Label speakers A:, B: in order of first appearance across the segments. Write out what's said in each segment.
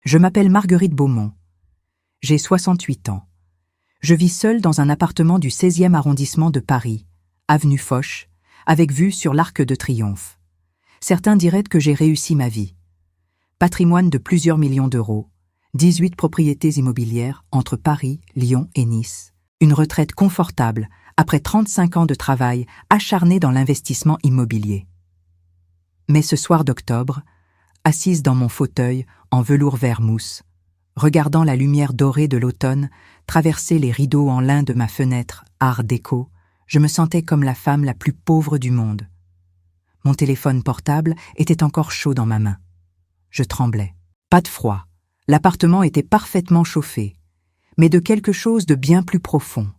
A: Je m'appelle Marguerite Beaumont. J'ai 68 ans. Je vis seule dans un appartement du 16e arrondissement de Paris, avenue Foch, avec vue sur l'Arc de Triomphe. Certains diraient que j'ai réussi ma vie. Patrimoine de plusieurs millions d'euros, 18 propriétés immobilières entre Paris, Lyon et Nice. Une retraite confortable après 35 ans de travail acharné dans l'investissement immobilier. Mais ce soir d'octobre, assise dans mon fauteuil en velours vert mousse, regardant la lumière dorée de l'automne traverser les rideaux en lin de ma fenêtre art déco, je me sentais comme la femme la plus pauvre du monde. Mon téléphone portable était encore chaud dans ma main. Je tremblais. Pas de froid. L'appartement était parfaitement chauffé, mais de quelque chose de bien plus profond.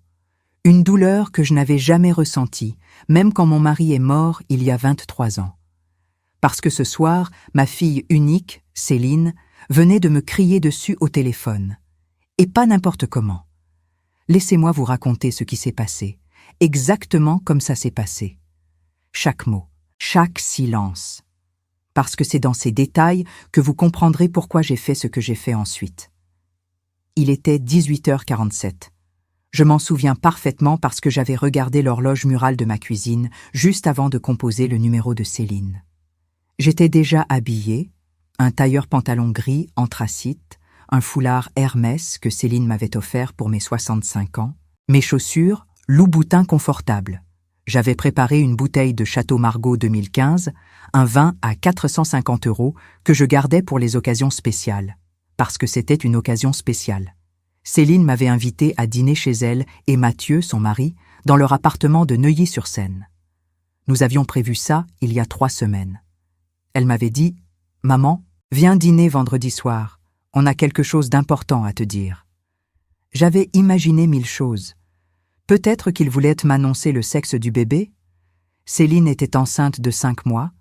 A: Une douleur que je n'avais jamais ressentie, même quand mon mari est mort il y a 23 ans. Parce que ce soir, ma fille unique, Céline, venait de me crier dessus au téléphone. Et pas n'importe comment. Laissez-moi vous raconter ce qui s'est passé, exactement comme ça s'est passé. Chaque mot, chaque silence. Parce que c'est dans ces détails que vous comprendrez pourquoi j'ai fait ce que j'ai fait ensuite. Il était 18h47. Je m'en souviens parfaitement parce que j'avais regardé l'horloge murale de ma cuisine juste avant de composer le numéro de Céline. J'étais déjà habillée, un tailleur-pantalon gris anthracite, un foulard Hermès que Céline m'avait offert pour mes 65 ans, mes chaussures, Louboutin confortables. J'avais préparé une bouteille de Château Margaux 2015, un vin à 450 € que je gardais pour les occasions spéciales, parce que c'était une occasion spéciale. Céline m'avait invité à dîner chez elle et Mathieu, son mari, dans leur appartement de Neuilly-sur-Seine. Nous avions prévu ça il y a 3 semaines. Elle m'avait dit « Maman, viens dîner vendredi soir, on a quelque chose d'important à te dire. » J'avais imaginé 1000 choses. Peut-être qu'il voulait m'annoncer le sexe du bébé. Céline était enceinte de 5 mois.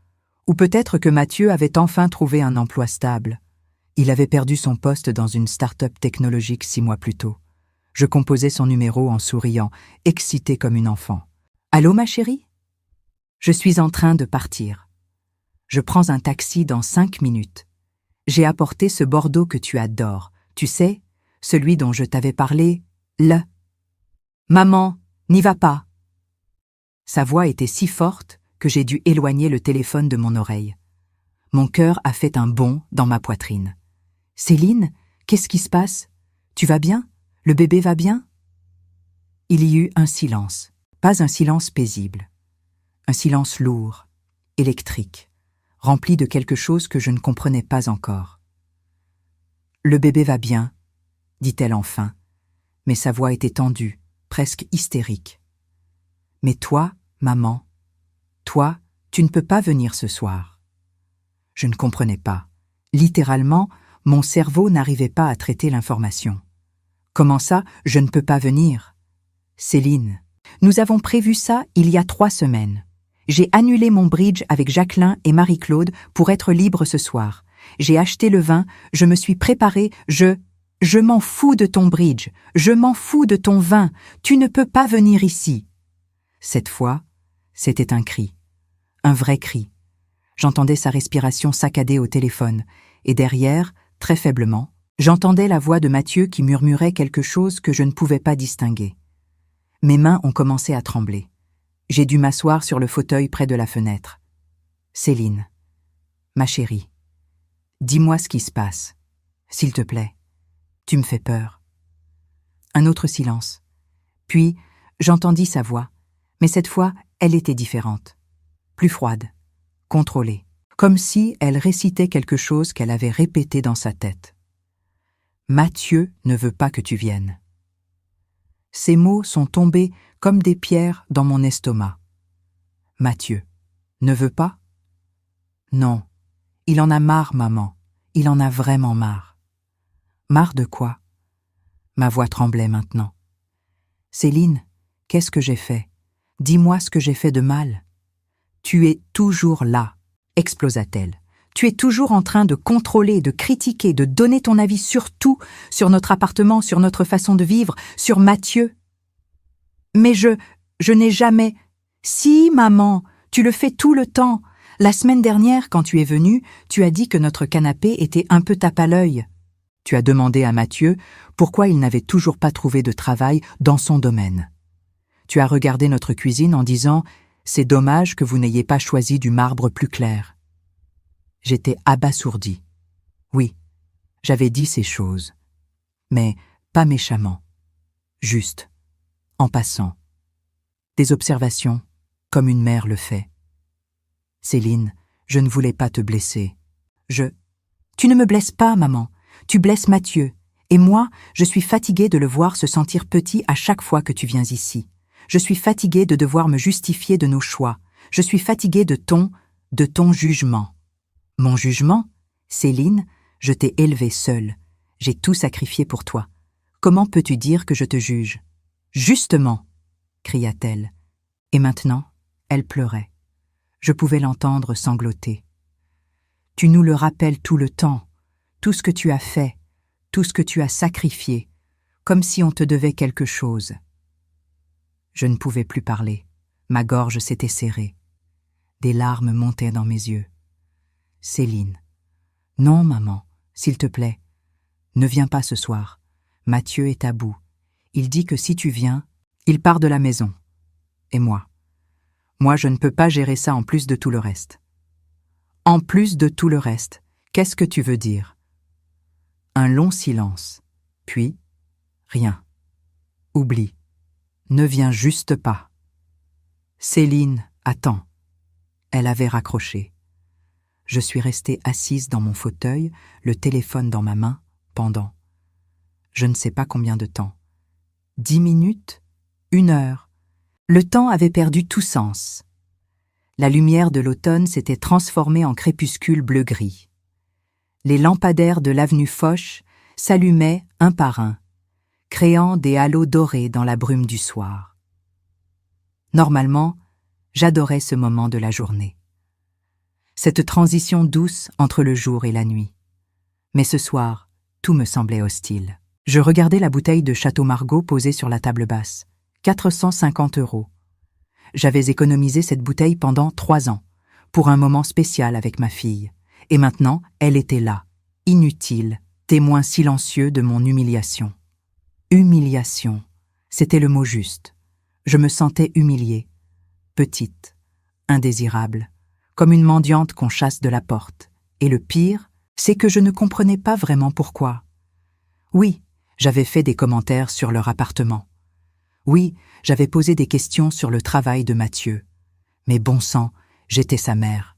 A: Ou peut-être que Mathieu avait enfin trouvé un emploi stable. Il avait perdu son poste dans une start-up technologique 6 mois plus tôt. Je composais son numéro en souriant, excitée comme une enfant. « Allô, ma chérie ? Je suis en train de partir. Je prends un taxi dans 5 minutes. J'ai apporté ce Bordeaux que tu adores. Tu sais, celui dont je t'avais parlé, le... Maman, n'y va pas. » Sa voix était si forte que j'ai dû éloigner le téléphone de mon oreille. Mon cœur a fait un bond dans ma poitrine. « Céline, qu'est-ce qui se passe? Tu vas bien? Le bébé va bien ?» Il y eut un silence, pas un silence paisible. Un silence lourd, électrique, rempli de quelque chose que je ne comprenais pas encore. « Le bébé va bien, » dit-elle enfin, mais sa voix était tendue, presque hystérique. « Mais toi, maman, toi, tu ne peux pas venir ce soir. » Je ne comprenais pas. Littéralement, mon cerveau n'arrivait pas à traiter l'information. Comment ça, je ne peux pas venir? Céline, nous avons prévu ça il y a 3 semaines. J'ai annulé mon bridge avec Jacqueline et Marie-Claude pour être libre ce soir. J'ai acheté le vin, je me suis préparée, je m'en fous de ton bridge, je m'en fous de ton vin, tu ne peux pas venir ici. Cette fois, c'était un cri, un vrai cri. J'entendais sa respiration saccadée au téléphone, et derrière, très faiblement, j'entendais la voix de Mathieu qui murmurait quelque chose que je ne pouvais pas distinguer. Mes mains ont commencé à trembler. J'ai dû m'asseoir sur le fauteuil près de la fenêtre. « Céline, ma chérie, dis-moi ce qui se passe, s'il te plaît. Tu me fais peur. » Un autre silence. Puis, j'entendis sa voix, mais cette fois, elle était différente. Plus froide, contrôlée, comme si elle récitait quelque chose qu'elle avait répété dans sa tête. « Mathieu ne veut pas que tu viennes. » Ces mots sont tombés comme des pierres dans mon estomac. Mathieu ne veut pas? Non, il en a marre, maman, il en a vraiment marre. Marre de quoi? Ma voix tremblait maintenant. Céline, qu'est-ce que j'ai fait? Dis-moi ce que j'ai fait de mal. Tu es toujours là, explosa-t-elle. Tu es toujours en train de contrôler, de critiquer, de donner ton avis sur tout, sur notre appartement, sur notre façon de vivre, sur Mathieu. Mais je n'ai jamais... Si, maman, tu le fais tout le temps. La semaine dernière, quand tu es venue, tu as dit que notre canapé était un peu tape à l'œil. Tu as demandé à Mathieu pourquoi il n'avait toujours pas trouvé de travail dans son domaine. Tu as regardé notre cuisine en disant « C'est dommage que vous n'ayez pas choisi du marbre plus clair ». J'étais abasourdi. Oui, j'avais dit ces choses, mais pas méchamment, juste, en passant. Des observations, comme une mère le fait. Céline, je ne voulais pas te blesser. Tu ne me blesses pas, maman. Tu blesses Mathieu. Et moi, je suis fatiguée de le voir se sentir petit à chaque fois que tu viens ici. Je suis fatiguée de devoir me justifier de nos choix. Je suis fatiguée de ton jugement. Mon jugement? Céline, je t'ai élevée seule. J'ai tout sacrifié pour toi. Comment peux-tu dire que je te juge? Justement, cria-t-elle. Et maintenant, elle pleurait. Je pouvais l'entendre sangloter. Tu nous le rappelles tout le temps, tout ce que tu as fait, tout ce que tu as sacrifié, comme si on te devait quelque chose. Je ne pouvais plus parler. Ma gorge s'était serrée. Des larmes montaient dans mes yeux. Céline. Non, maman, s'il te plaît. Ne viens pas ce soir. Mathieu est à bout. Il dit que si tu viens, il part de la maison. Et moi? Moi, je ne peux pas gérer ça en plus de tout le reste. En plus de tout le reste, qu'est-ce que tu veux dire? Un long silence. Puis, rien. Oublie. Ne viens juste pas. Céline, attends. Elle avait raccroché. Je suis restée assise dans mon fauteuil, le téléphone dans ma main, pendant je ne sais pas combien de temps. 10 minutes? 1 heure? Le temps avait perdu tout sens. La lumière de l'automne s'était transformée en crépuscule bleu-gris. Les lampadaires de l'avenue Foch s'allumaient un par un, créant des halos dorés dans la brume du soir. Normalement, j'adorais ce moment de la journée. Cette transition douce entre le jour et la nuit. Mais ce soir, tout me semblait hostile. Je regardais la bouteille de Château Margaux posée sur la table basse. 450 €. J'avais économisé cette bouteille pendant 3 ans, pour un moment spécial avec ma fille. Et maintenant, elle était là, inutile, témoin silencieux de mon humiliation. Humiliation, c'était le mot juste. Je me sentais humiliée, petite, indésirable, comme une mendiante qu'on chasse de la porte. Et le pire, c'est que je ne comprenais pas vraiment pourquoi. Oui, j'avais fait des commentaires sur leur appartement. Oui, j'avais posé des questions sur le travail de Mathieu. Mais bon sang, j'étais sa mère.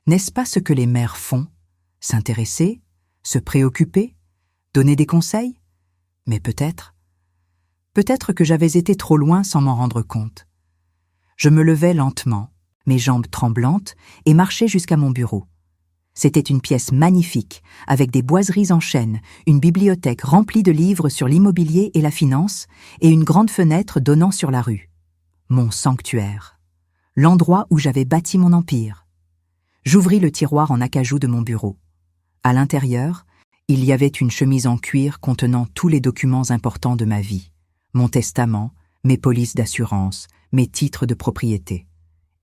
A: N'est-ce pas ce que les mères font? S'intéresser? Se préoccuper? Donner des conseils? Mais peut-être que j'avais été trop loin sans m'en rendre compte. Je me levais lentement, mes jambes tremblantes, et marchais jusqu'à mon bureau. C'était une pièce magnifique, avec des boiseries en chêne, une bibliothèque remplie de livres sur l'immobilier et la finance, et une grande fenêtre donnant sur la rue. Mon sanctuaire. L'endroit où j'avais bâti mon empire. J'ouvris le tiroir en acajou de mon bureau. À l'intérieur, il y avait une chemise en cuir contenant tous les documents importants de ma vie. Mon testament, mes polices d'assurance, mes titres de propriété.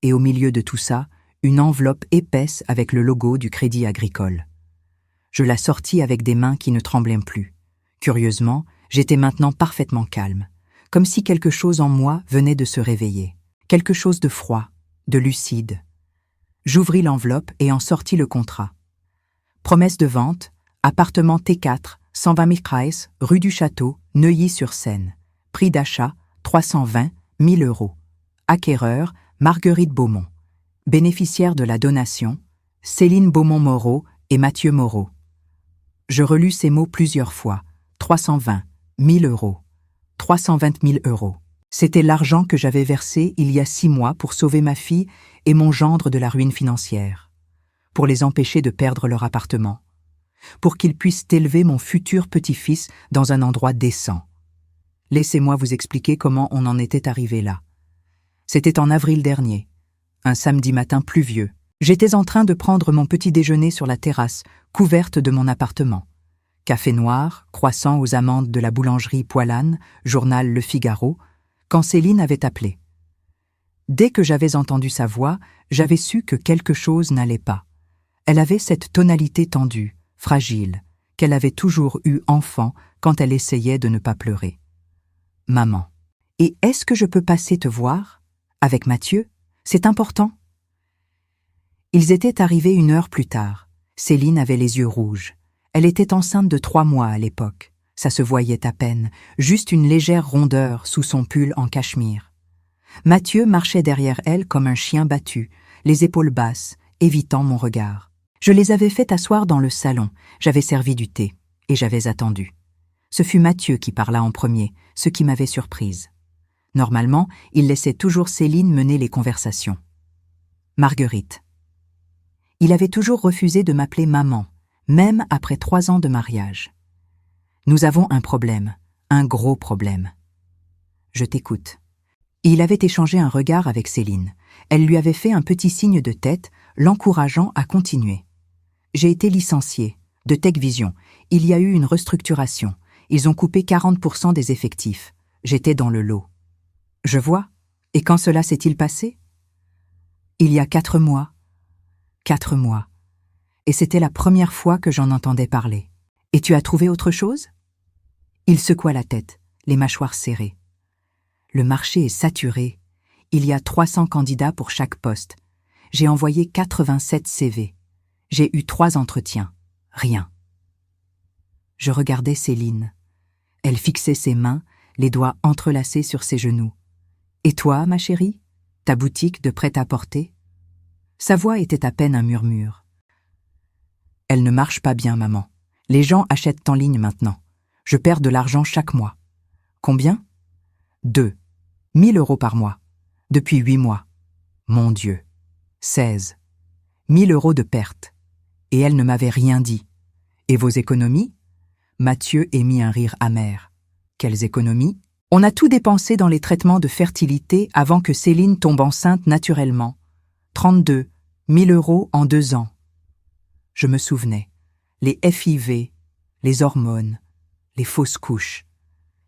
A: Et au milieu de tout ça, une enveloppe épaisse avec le logo du Crédit Agricole. Je la sortis avec des mains qui ne tremblaient plus. Curieusement, j'étais maintenant parfaitement calme, comme si quelque chose en moi venait de se réveiller, quelque chose de froid, de lucide. J'ouvris l'enveloppe et en sortis le contrat. Promesse de vente, appartement T4, 120 000 Kreis, rue du Château, Neuilly-sur-Seine. Prix d'achat, 320 000 €. Acquéreur, Marguerite Beaumont. Bénéficiaires de la donation, Céline Beaumont-Moreau et Mathieu Moreau. Je relus ces mots plusieurs fois. 320 000 €. 320 000 €. C'était l'argent que j'avais versé il y a 6 mois pour sauver ma fille et mon gendre de la ruine financière, pour les empêcher de perdre leur appartement, pour qu'ils puissent élever mon futur petit-fils dans un endroit décent. Laissez-moi vous expliquer comment on en était arrivé là. C'était en avril dernier. Un samedi matin pluvieux. J'étais en train de prendre mon petit déjeuner sur la terrasse, couverte de mon appartement. Café noir, croissant aux amandes de la boulangerie Poilane, journal Le Figaro, quand Céline avait appelé. Dès que j'avais entendu sa voix, j'avais su que quelque chose n'allait pas. Elle avait cette tonalité tendue, fragile, qu'elle avait toujours eu enfant quand elle essayait de ne pas pleurer. « Maman, et est-ce que je peux passer te voir? Avec Mathieu? C'est important. » Ils étaient arrivés 1 heure plus tard. Céline avait les yeux rouges. Elle était enceinte de 3 mois à l'époque. Ça se voyait à peine, juste une légère rondeur sous son pull en cachemire. Mathieu marchait derrière elle comme un chien battu, les épaules basses, évitant mon regard. Je les avais fait asseoir dans le salon, j'avais servi du thé, et j'avais attendu. Ce fut Mathieu qui parla en premier, ce qui m'avait surprise. Normalement, il laissait toujours Céline mener les conversations. Marguerite. Il avait toujours refusé de m'appeler maman, même après 3 ans de mariage. Nous avons un problème, un gros problème. Je t'écoute. Il avait échangé un regard avec Céline. Elle lui avait fait un petit signe de tête, l'encourageant à continuer. J'ai été licenciée, de Tech Vision. Il y a eu une restructuration. Ils ont coupé 40% des effectifs. J'étais dans le lot. Je vois. Et quand cela s'est-il passé? Il y a 4 mois. 4 mois. Et c'était la première fois que j'en entendais parler. Et tu as trouvé autre chose? Il secoua la tête, les mâchoires serrées. Le marché est saturé. Il y a 300 candidats pour chaque poste. J'ai envoyé 87 CV. J'ai eu 3 entretiens. Rien. Je regardais Céline. Elle fixait ses mains, les doigts entrelacés sur ses genoux. Et toi, ma chérie? Ta boutique de prêt-à-porter? Sa voix était à peine un murmure. Elle ne marche pas bien, maman. Les gens achètent en ligne maintenant. Je perds de l'argent chaque mois. Combien? 2 000 € par mois. Depuis 8 mois. Mon Dieu. 16 000 € de pertes. Et elle ne m'avait rien dit. Et vos économies? Mathieu émit un rire amer. Quelles économies? On a tout dépensé dans les traitements de fertilité avant que Céline tombe enceinte naturellement. 32 000 € en 2 ans. Je me souvenais. Les FIV, les hormones, les fausses couches.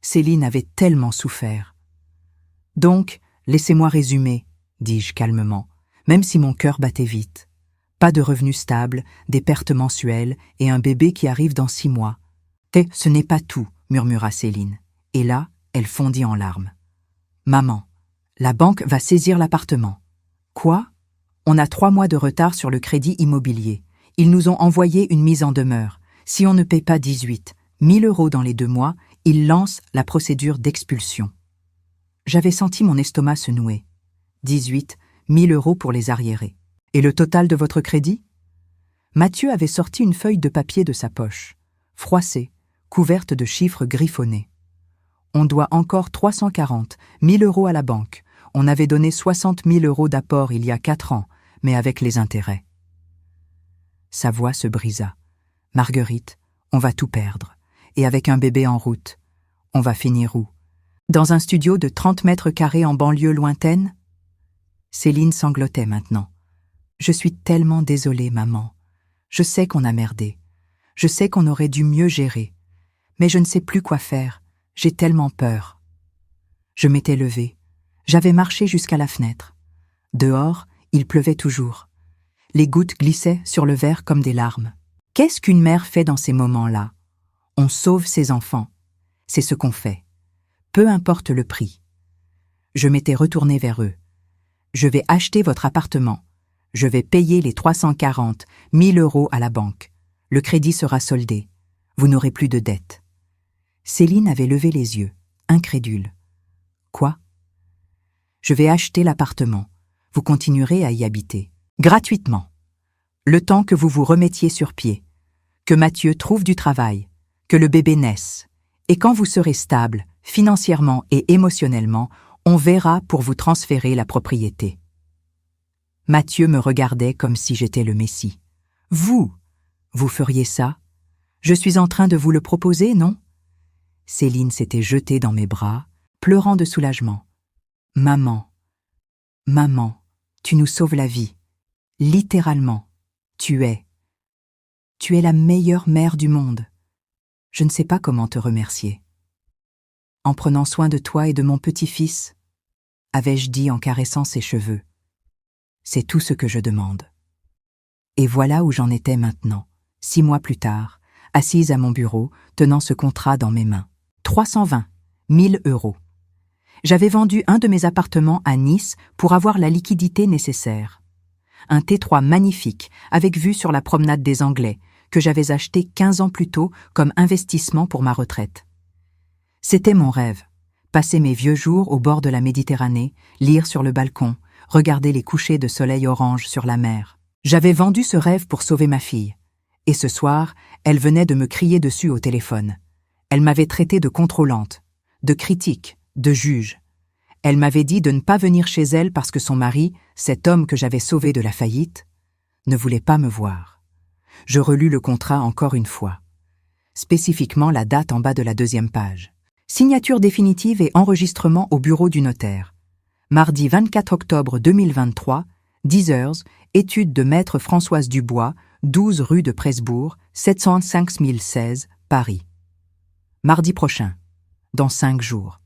A: Céline avait tellement souffert. Donc, laissez-moi résumer, dis-je calmement, même si mon cœur battait vite. Pas de revenus stables, des pertes mensuelles et un bébé qui arrive dans 6 mois. « Ce n'est pas tout, » murmura Céline. Et là, elle fondit en larmes. « Maman, la banque va saisir l'appartement. »« Quoi ? On a 3 mois de retard sur le crédit immobilier. Ils nous ont envoyé une mise en demeure. Si on ne paie pas 18 000 € dans les 2 mois, ils lancent la procédure d'expulsion. » J'avais senti mon estomac se nouer. 18 000 € pour les arriérés. Et le total de votre crédit? Mathieu avait sorti une feuille de papier de sa poche, froissée, couverte de chiffres griffonnés. On doit encore 340 000 € à la banque. On avait donné 60 000 € d'apport il y a 4 ans, mais avec les intérêts. Sa voix se brisa. Marguerite, on va tout perdre. Et avec un bébé en route, on va finir où? Dans un studio de 30 mètres carrés en banlieue lointaine? Céline sanglotait maintenant. Je suis tellement désolée, maman. Je sais qu'on a merdé. Je sais qu'on aurait dû mieux gérer. Mais je ne sais plus quoi faire. J'ai tellement peur. Je m'étais levée. J'avais marché jusqu'à la fenêtre. Dehors, il pleuvait toujours. Les gouttes glissaient sur le verre comme des larmes. Qu'est-ce qu'une mère fait dans ces moments-là? On sauve ses enfants. C'est ce qu'on fait. Peu importe le prix. Je m'étais retournée vers eux. Je vais acheter votre appartement. Je vais payer les 340 000 € à la banque. Le crédit sera soldé. Vous n'aurez plus de dettes. Céline avait levé les yeux, incrédule. Quoi? Je vais acheter l'appartement. Vous continuerez à y habiter. Gratuitement. Le temps que vous vous remettiez sur pied. Que Mathieu trouve du travail. Que le bébé naisse. Et quand vous serez stable, financièrement et émotionnellement, on verra pour vous transférer la propriété. Mathieu me regardait comme si j'étais le Messie. Vous feriez ça? Je suis en train de vous le proposer, non? Céline s'était jetée dans mes bras, pleurant de soulagement. Maman, maman, tu nous sauves la vie. Littéralement, tu es la meilleure mère du monde. Je ne sais pas comment te remercier. En prenant soin de toi et de mon petit-fils, avais-je dit en caressant ses cheveux. C'est tout ce que je demande. Et voilà où j'en étais maintenant, 6 mois plus tard, assise à mon bureau, tenant ce contrat dans mes mains. 320 000 euros. J'avais vendu un de mes appartements à Nice pour avoir la liquidité nécessaire. Un T3 magnifique, avec vue sur la promenade des Anglais, que j'avais acheté 15 ans plus tôt comme investissement pour ma retraite. C'était mon rêve. Passer mes vieux jours au bord de la Méditerranée, lire sur le balcon, regarder les couchers de soleil orange sur la mer. J'avais vendu ce rêve pour sauver ma fille. Et ce soir, elle venait de me crier dessus au téléphone. Elle m'avait traité de contrôlante, de critique, de juge. Elle m'avait dit de ne pas venir chez elle parce que son mari, cet homme que j'avais sauvé de la faillite, ne voulait pas me voir. Je relus le contrat encore une fois. Spécifiquement la date en bas de la 2e page. Signature définitive et enregistrement au bureau du notaire. Mardi 24 octobre 2023, 10 heures, étude de maître Françoise Dubois, 12 rue de Presbourg, 705 016, Paris. Mardi prochain, dans 5 jours.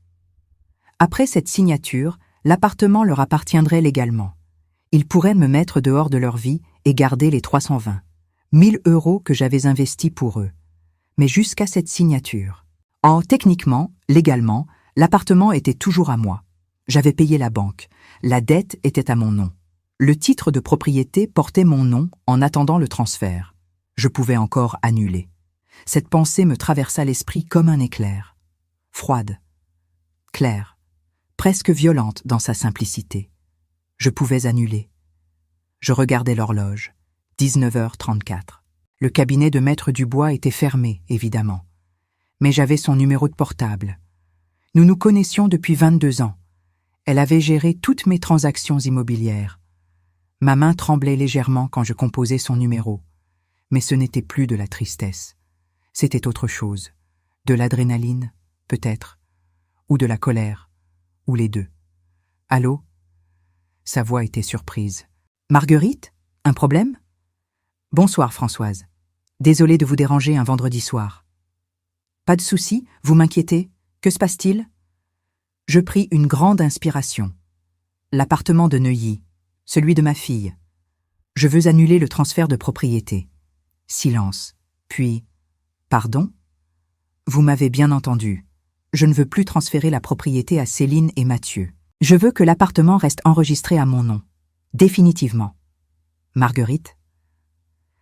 A: Après cette signature, l'appartement leur appartiendrait légalement. Ils pourraient me mettre dehors de leur vie et garder les 320 000 euros que j'avais investis pour eux. Mais jusqu'à cette signature. Techniquement, légalement, l'appartement était toujours à moi. J'avais payé la banque. La dette était à mon nom. Le titre de propriété portait mon nom en attendant le transfert. Je pouvais encore annuler. Cette pensée me traversa l'esprit comme un éclair. Froide, claire, presque violente dans sa simplicité. Je pouvais annuler. Je regardais l'horloge. 19h34. Le cabinet de maître Dubois était fermé, évidemment. Mais j'avais son numéro de portable. Nous nous connaissions depuis 22 ans. Elle avait géré toutes mes transactions immobilières. Ma main tremblait légèrement quand je composais son numéro. Mais ce n'était plus de la tristesse. C'était autre chose. De l'adrénaline, peut-être. Ou de la colère. Ou les deux. Allô ? Sa voix était surprise. Marguerite ? Un problème ? Bonsoir, Françoise. Désolée de vous déranger un vendredi soir. Pas de souci, vous m'inquiétez. Que se passe-t-il ? Je pris une grande inspiration. L'appartement de Neuilly, celui de ma fille. Je veux annuler le transfert de propriété. Silence. Puis, pardon ? Vous m'avez bien entendu. Je ne veux plus transférer la propriété à Céline et Mathieu. Je veux que l'appartement reste enregistré à mon nom. Définitivement. Marguerite ?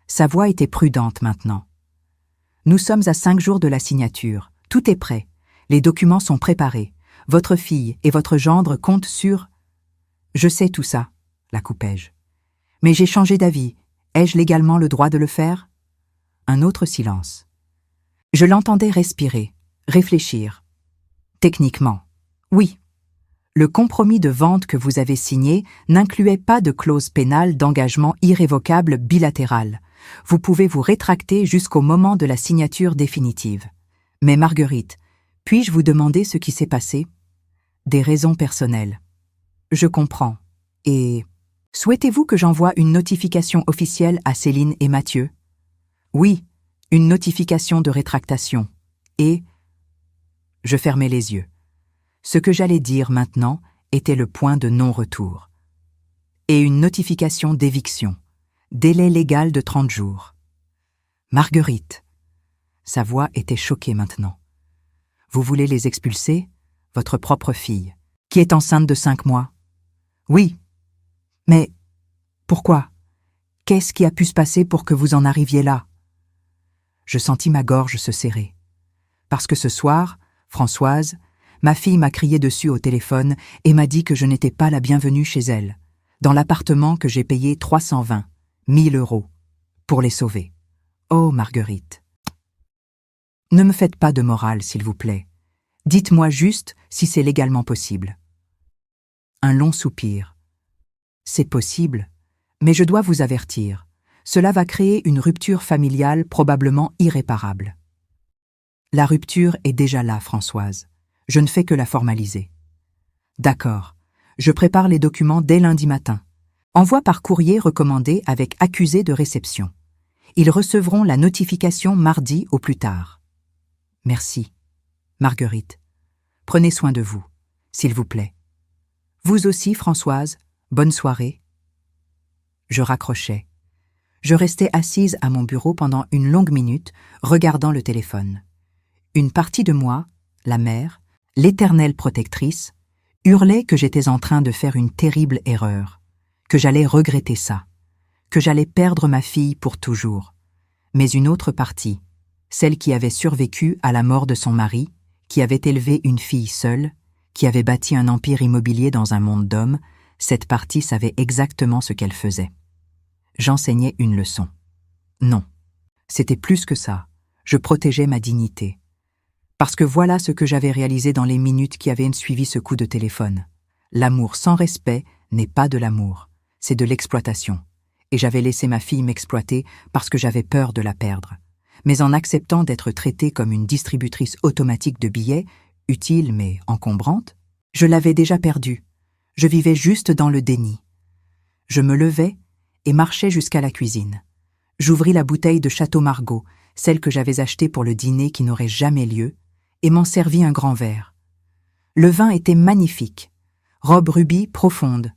A: Sa voix était prudente maintenant. Nous sommes à 5 jours de la signature. Tout est prêt. Les documents sont préparés. Votre fille et votre gendre comptent sur... Je sais tout ça, la coupai-je. Mais j'ai changé d'avis. Ai-je légalement le droit de le faire ? Un autre silence. Je l'entendais respirer, réfléchir. Techniquement, oui. Le compromis de vente que vous avez signé n'incluait pas de clause pénale d'engagement irrévocable bilatéral. Vous pouvez vous rétracter jusqu'au moment de la signature définitive. Mais Marguerite, puis-je vous demander ce qui s'est passé ? Des raisons personnelles. Je comprends. Et souhaitez-vous que j'envoie une notification officielle à Céline et Mathieu ? Oui, une notification de rétractation. Et... Je fermai les yeux. Ce que j'allais dire maintenant était le point de non-retour. Et une notification d'éviction. Délai légal de 30 jours. Marguerite. Sa voix était choquée maintenant. Vous voulez les expulser ? Votre propre fille, qui est enceinte de 5 mois. Oui. Mais pourquoi ? Qu'est-ce qui a pu se passer pour que vous en arriviez là ? Je sentis ma gorge se serrer. Parce que ce soir, Françoise, ma fille m'a crié dessus au téléphone et m'a dit que je n'étais pas la bienvenue chez elle, dans l'appartement que j'ai payé 320 000 euros, pour les sauver. Oh, Marguerite. Ne me faites pas de morale, s'il vous plaît. Dites-moi juste si c'est légalement possible. Un long soupir. C'est possible, mais je dois vous avertir. Cela va créer une rupture familiale probablement irréparable. La rupture est déjà là, Françoise. Je ne fais que la formaliser. D'accord. Je prépare les documents dès lundi matin. Envoi par courrier recommandé avec accusé de réception. Ils recevront la notification mardi au plus tard. Merci. Marguerite. Prenez soin de vous, s'il vous plaît. Vous aussi, Françoise, bonne soirée. Je raccrochais. Je restais assise à mon bureau pendant une longue minute, regardant le téléphone. Une partie de moi, la mère, l'éternelle protectrice, hurlait que j'étais en train de faire une terrible erreur, que j'allais regretter ça, que j'allais perdre ma fille pour toujours. Mais une autre partie, celle qui avait survécu à la mort de son mari, qui avait élevé une fille seule, qui avait bâti un empire immobilier dans un monde d'hommes, cette partie savait exactement ce qu'elle faisait. J'enseignais une leçon. Non, c'était plus que ça. Je protégeais ma dignité. Parce que voilà ce que j'avais réalisé dans les minutes qui avaient suivi ce coup de téléphone. L'amour sans respect n'est pas de l'amour, c'est de l'exploitation. Et j'avais laissé ma fille m'exploiter parce que j'avais peur de la perdre. Mais en acceptant d'être traitée comme une distributrice automatique de billets, utile mais encombrante, je l'avais déjà perdue. Je vivais juste dans le déni. Je me levai et marchai jusqu'à la cuisine. J'ouvris la bouteille de Château Margaux, celle que j'avais achetée pour le dîner qui n'aurait jamais lieu, et m'en servis un grand verre. Le vin était magnifique, robe rubis profonde,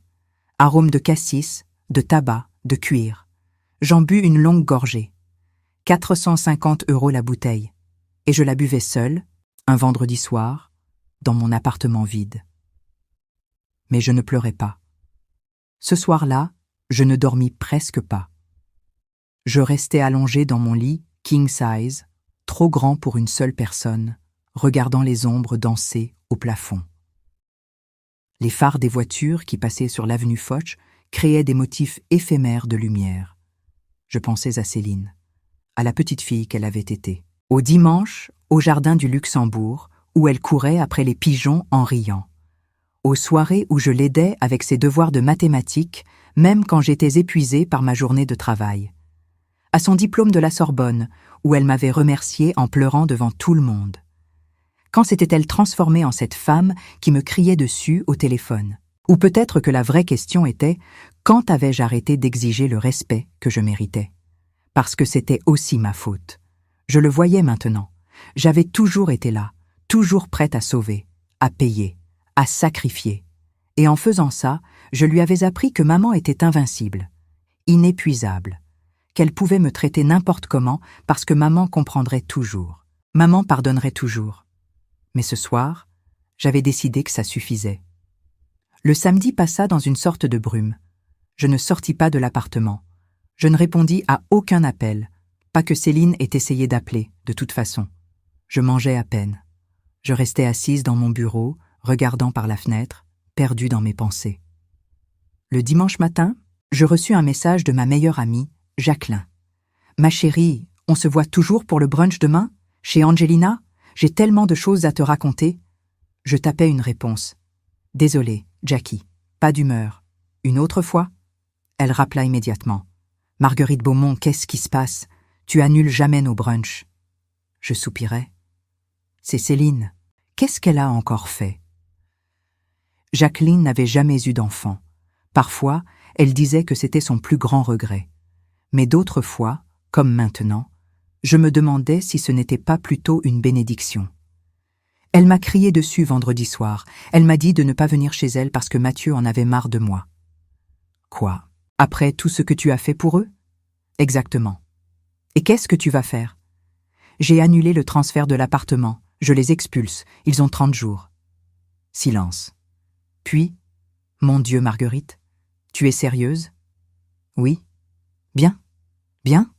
A: arôme de cassis, de tabac, de cuir. J'en bus une longue gorgée. 450 € la bouteille, et je la buvais seule, un vendredi soir, dans mon appartement vide. Mais je ne pleurais pas. Ce soir-là, je ne dormis presque pas. Je restais allongé dans mon lit, king size, trop grand pour une seule personne, regardant les ombres danser au plafond. Les phares des voitures qui passaient sur l'avenue Foch créaient des motifs éphémères de lumière. Je pensais à Céline, à la petite fille qu'elle avait été, au dimanche, au jardin du Luxembourg, où elle courait après les pigeons en riant, aux soirées où je l'aidais avec ses devoirs de mathématiques, même quand j'étais épuisée par ma journée de travail, à son diplôme de la Sorbonne, où elle m'avait remercié en pleurant devant tout le monde. Quand s'était-elle transformée en cette femme qui me criait dessus au téléphone? Ou peut-être que la vraie question était « Quand avais-je arrêté d'exiger le respect que je méritais ?» Parce que c'était aussi ma faute. Je le voyais maintenant. J'avais toujours été là, toujours prête à sauver, à payer, à sacrifier. Et en faisant ça, je lui avais appris que maman était invincible, inépuisable, qu'elle pouvait me traiter n'importe comment parce que maman comprendrait toujours. Maman pardonnerait toujours. Mais ce soir, j'avais décidé que ça suffisait. Le samedi passa dans une sorte de brume. Je ne sortis pas de l'appartement. Je ne répondis à aucun appel, pas que Céline ait essayé d'appeler, de toute façon. Je mangeais à peine. Je restais assise dans mon bureau, regardant par la fenêtre, perdue dans mes pensées. Le dimanche matin, je reçus un message de ma meilleure amie, Jacqueline. « Ma chérie, on se voit toujours pour le brunch demain? Chez Angelina? J'ai tellement de choses à te raconter. » Je tapais une réponse. « Désolée, Jackie, pas d'humeur. Une autre fois ?» Elle rappela immédiatement. « Marguerite Beaumont, qu'est-ce qui se passe? Tu annules jamais nos brunchs. » Je soupirais. « C'est Céline. Qu'est-ce qu'elle a encore fait ?» Jacqueline n'avait jamais eu d'enfant. Parfois, elle disait que c'était son plus grand regret. Mais d'autres fois, comme maintenant, je me demandais si ce n'était pas plutôt une bénédiction. Elle m'a crié dessus vendredi soir. Elle m'a dit de ne pas venir chez elle parce que Mathieu en avait marre de moi. Quoi? Après tout ce que tu as fait pour eux? Exactement. Et qu'est-ce que tu vas faire? J'ai annulé le transfert de l'appartement. Je les expulse. Ils ont 30 jours. Silence. Puis, mon Dieu, Marguerite, tu es sérieuse? Oui. Bien. Bien.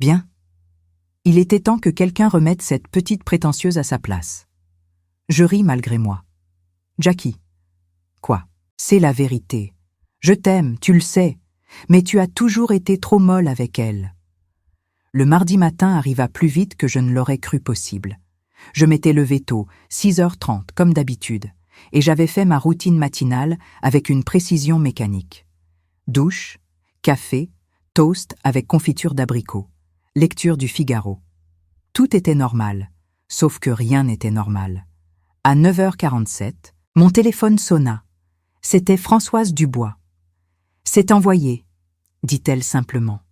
A: Bien. Il était temps que quelqu'un remette cette petite prétentieuse à sa place. Je ris malgré moi. Jackie. Quoi? C'est la vérité. Je t'aime, tu le sais, mais tu as toujours été trop molle avec elle. Le mardi matin arriva plus vite que je ne l'aurais cru possible. Je m'étais levée tôt, 6h30, comme d'habitude, et j'avais fait ma routine matinale avec une précision mécanique. Douche, café, toast avec confiture d'abricot, lecture du Figaro. Tout était normal, sauf que rien n'était normal. À 9h47, mon téléphone sonna. C'était Françoise Dubois. « C'est envoyé », dit-elle simplement.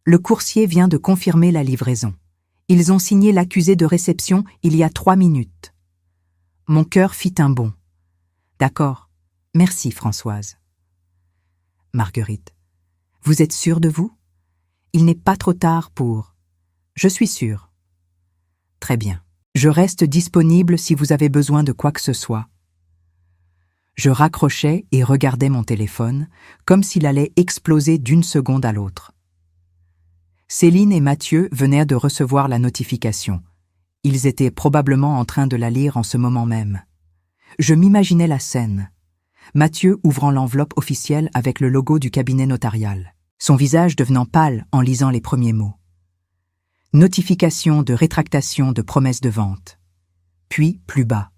A: Le coursier vient de confirmer la livraison. Ils ont signé l'accusé de réception il y a 3 minutes. Mon cœur fit un bond. D'accord. Merci, Françoise. Marguerite. Vous êtes sûre de vous? Il n'est pas trop tard pour... Je suis sûre. Très bien. Je reste disponible si vous avez besoin de quoi que ce soit. Je raccrochais et regardais mon téléphone, comme s'il allait exploser d'une seconde à l'autre. Céline et Mathieu venaient de recevoir la notification. Ils étaient probablement en train de la lire en ce moment même. Je m'imaginais la scène. Mathieu ouvrant l'enveloppe officielle avec le logo du cabinet notarial, son visage devenant pâle en lisant les premiers mots. Notification de rétractation de promesse de vente. Puis, plus bas.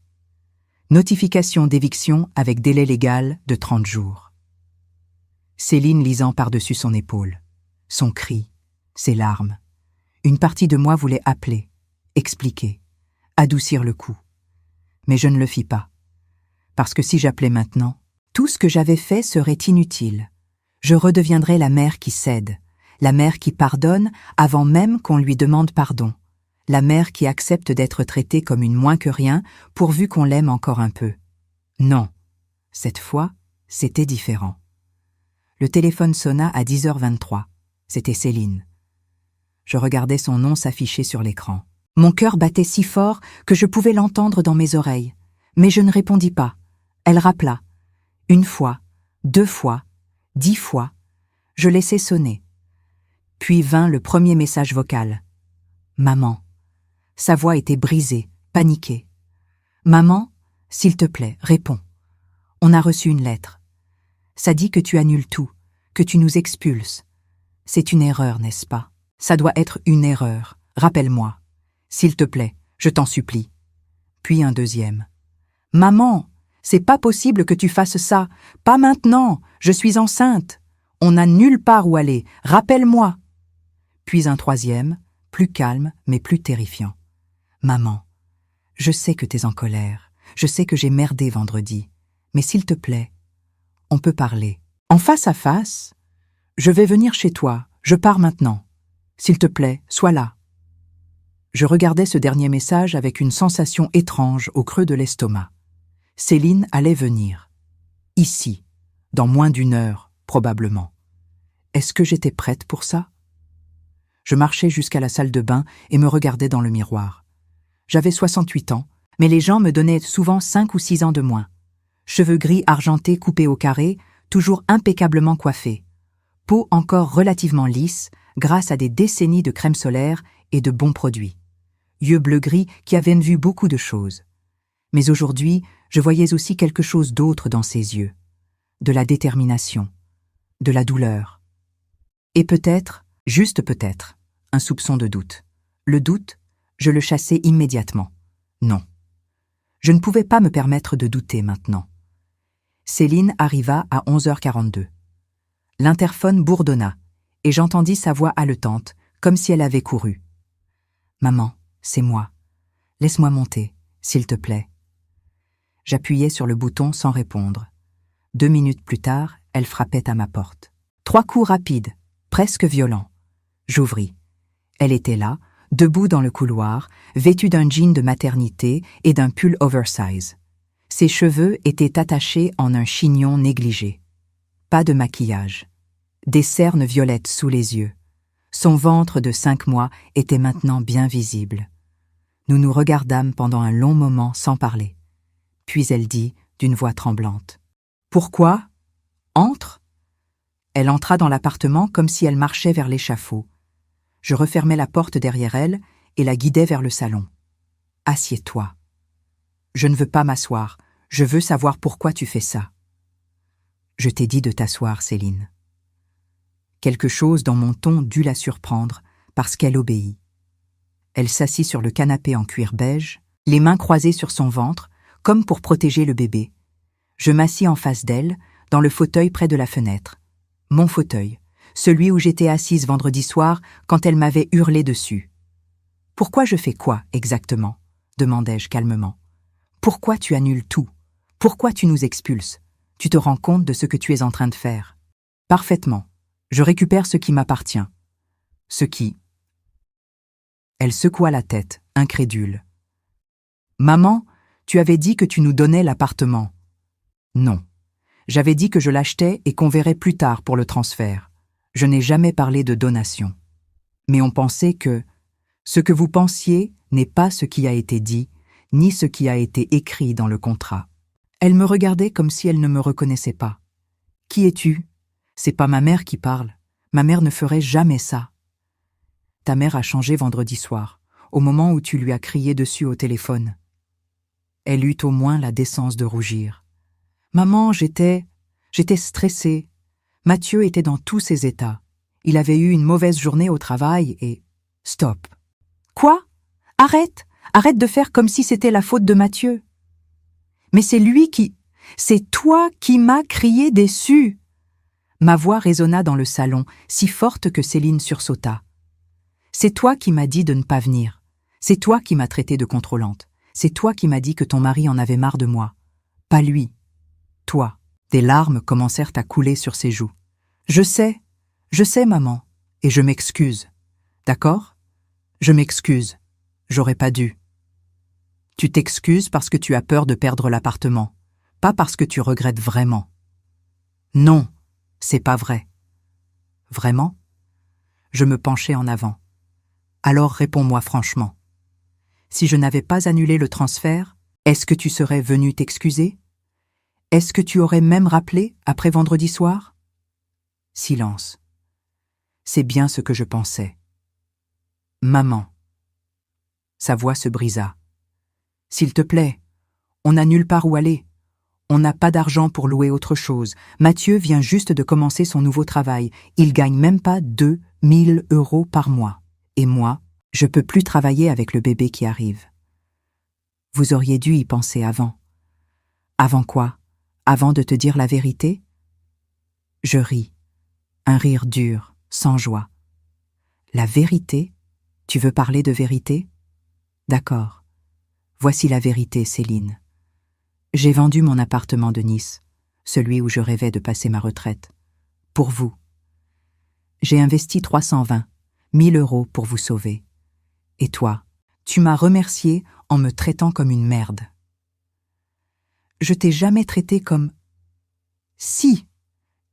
A: Notification d'éviction avec délai légal de 30 jours. Céline lisant par-dessus son épaule. Son cri, ses larmes. Une partie de moi voulait appeler, expliquer, adoucir le coup. Mais je ne le fis pas. Parce que si j'appelais maintenant, tout ce que j'avais fait serait inutile. Je redeviendrais la mère qui cède, la mère qui pardonne avant même qu'on lui demande pardon, la mère qui accepte d'être traitée comme une moins que rien pourvu qu'on l'aime encore un peu. Non, cette fois, c'était différent. Le téléphone sonna à 10h23. C'était Céline. Je regardais son nom s'afficher sur l'écran. Mon cœur battait si fort que je pouvais l'entendre dans mes oreilles. Mais je ne répondis pas. Elle rappela. 1 fois, 2 fois, 10 fois. Je laissai sonner. Puis vint le premier message vocal. « Maman ». Sa voix était brisée, paniquée. « Maman, s'il te plaît, réponds. On a reçu une lettre. Ça dit que tu annules tout, que tu nous expulses. C'est une erreur, n'est-ce pas? Ça doit être une erreur. Rappelle-moi. S'il te plaît, je t'en supplie. » Puis un deuxième. « Maman, c'est pas possible que tu fasses ça. Pas maintenant. Je suis enceinte. On n'a nulle part où aller. Rappelle-moi. » Puis un troisième, plus calme mais plus terrifiant. « Maman, je sais que t'es en colère. Je sais que j'ai merdé vendredi. Mais s'il te plaît, on peut parler. En face à face, je vais venir chez toi. Je pars maintenant. S'il te plaît, sois là. » Je regardais ce dernier message avec une sensation étrange au creux de l'estomac. Céline allait venir. Ici, dans moins d'1 heure, probablement. Est-ce que j'étais prête pour ça? Je marchais jusqu'à la salle de bain et me regardais dans le miroir. J'avais 68 ans, mais les gens me donnaient souvent 5 ou 6 ans de moins. Cheveux gris argentés coupés au carré, toujours impeccablement coiffés. Peau encore relativement lisse, grâce à des décennies de crème solaire et de bons produits. Yeux bleu-gris qui avaient vu beaucoup de choses. Mais aujourd'hui, je voyais aussi quelque chose d'autre dans ses yeux. De la détermination, de la douleur. Et peut-être, juste peut-être, un soupçon de doute. Le doute, je le chassais immédiatement. Non. Je ne pouvais pas me permettre de douter maintenant. Céline arriva à 11h42. L'interphone bourdonna, et j'entendis sa voix haletante, comme si elle avait couru. « Maman, c'est moi. Laisse-moi monter, s'il te plaît. » J'appuyais sur le bouton sans répondre. 2 minutes plus tard, elle frappait à ma porte. 3 coups rapides, presque violents. J'ouvris. Elle était là, debout dans le couloir, vêtue d'un jean de maternité et d'un pull oversize. Ses cheveux étaient attachés en un chignon négligé. Pas de maquillage. Des cernes violettes sous les yeux. Son ventre de 5 mois était maintenant bien visible. Nous nous regardâmes pendant un long moment sans parler. Puis elle dit, d'une voix tremblante. « Pourquoi? Entre !» Elle entra dans l'appartement comme si elle marchait vers l'échafaud. Je refermai la porte derrière elle et la guidai vers le salon. « Assieds-toi. »« Je ne veux pas m'asseoir. Je veux savoir pourquoi tu fais ça. »« Je t'ai dit de t'asseoir, Céline. » Quelque chose dans mon ton dut la surprendre parce qu'elle obéit. Elle s'assit sur le canapé en cuir beige, les mains croisées sur son ventre, comme pour protéger le bébé. Je m'assis en face d'elle, dans le fauteuil près de la fenêtre. Mon fauteuil, celui où j'étais assise vendredi soir quand elle m'avait hurlé dessus. « Pourquoi je fais quoi, exactement ?» demandai-je calmement. « Pourquoi tu annules tout? Pourquoi tu nous expulses? Tu te rends compte de ce que tu es en train de faire? » « Parfaitement. Je récupère ce qui m'appartient. »« Ce qui... » Elle secoua la tête, incrédule. « Maman, tu avais dit que tu nous donnais l'appartement. » « Non. J'avais dit que je l'achetais et qu'on verrait plus tard pour le transfert. Je n'ai jamais parlé de donation. » Mais on pensait que ce que vous pensiez n'est pas ce qui a été dit, ni ce qui a été écrit dans le contrat. Elle me regardait comme si elle ne me reconnaissait pas. Qui es-tu? C'est pas ma mère qui parle. Ma mère ne ferait jamais ça. Ta mère a changé vendredi soir, au moment où tu lui as crié dessus au téléphone. Elle eut au moins la décence de rougir. Maman, j'étais stressée. Mathieu était dans tous ses états. Il avait eu une mauvaise journée au travail et... Stop. Quoi? Arrête! Arrête de faire comme si c'était la faute de Mathieu. Mais c'est toi qui m'as crié dessus. Ma voix résonna dans le salon, si forte que Céline sursauta. C'est toi qui m'as dit de ne pas venir. C'est toi qui m'as traitée de contrôlante. C'est toi qui m'as dit que ton mari en avait marre de moi. Pas lui. Toi. Des larmes commencèrent à couler sur ses joues. Je sais, maman, et je m'excuse. D'accord? Je m'excuse. J'aurais pas dû. Tu t'excuses parce que tu as peur de perdre l'appartement, pas parce que tu regrettes vraiment. Non, c'est pas vrai. Vraiment? Je me penchai en avant. Alors réponds-moi franchement. Si je n'avais pas annulé le transfert, est-ce que tu serais venu t'excuser? Est-ce que tu aurais même rappelé après vendredi soir? Silence. C'est bien ce que je pensais. Maman. Sa voix se brisa. S'il te plaît, on n'a nulle part où aller. On n'a pas d'argent pour louer autre chose. Mathieu vient juste de commencer son nouveau travail. Il gagne même pas 2 000 € par mois. Et moi, je peux plus travailler avec le bébé qui arrive. Vous auriez dû y penser avant. Avant quoi? Avant de te dire la vérité? Je ris. Un rire dur, sans joie. La vérité? Tu veux parler de vérité? D'accord. Voici la vérité, Céline. J'ai vendu mon appartement de Nice, celui où je rêvais de passer ma retraite. Pour vous. J'ai investi 320 000 € pour vous sauver. Et toi, tu m'as remercié en me traitant comme une merde. Je t'ai jamais traité comme... Si,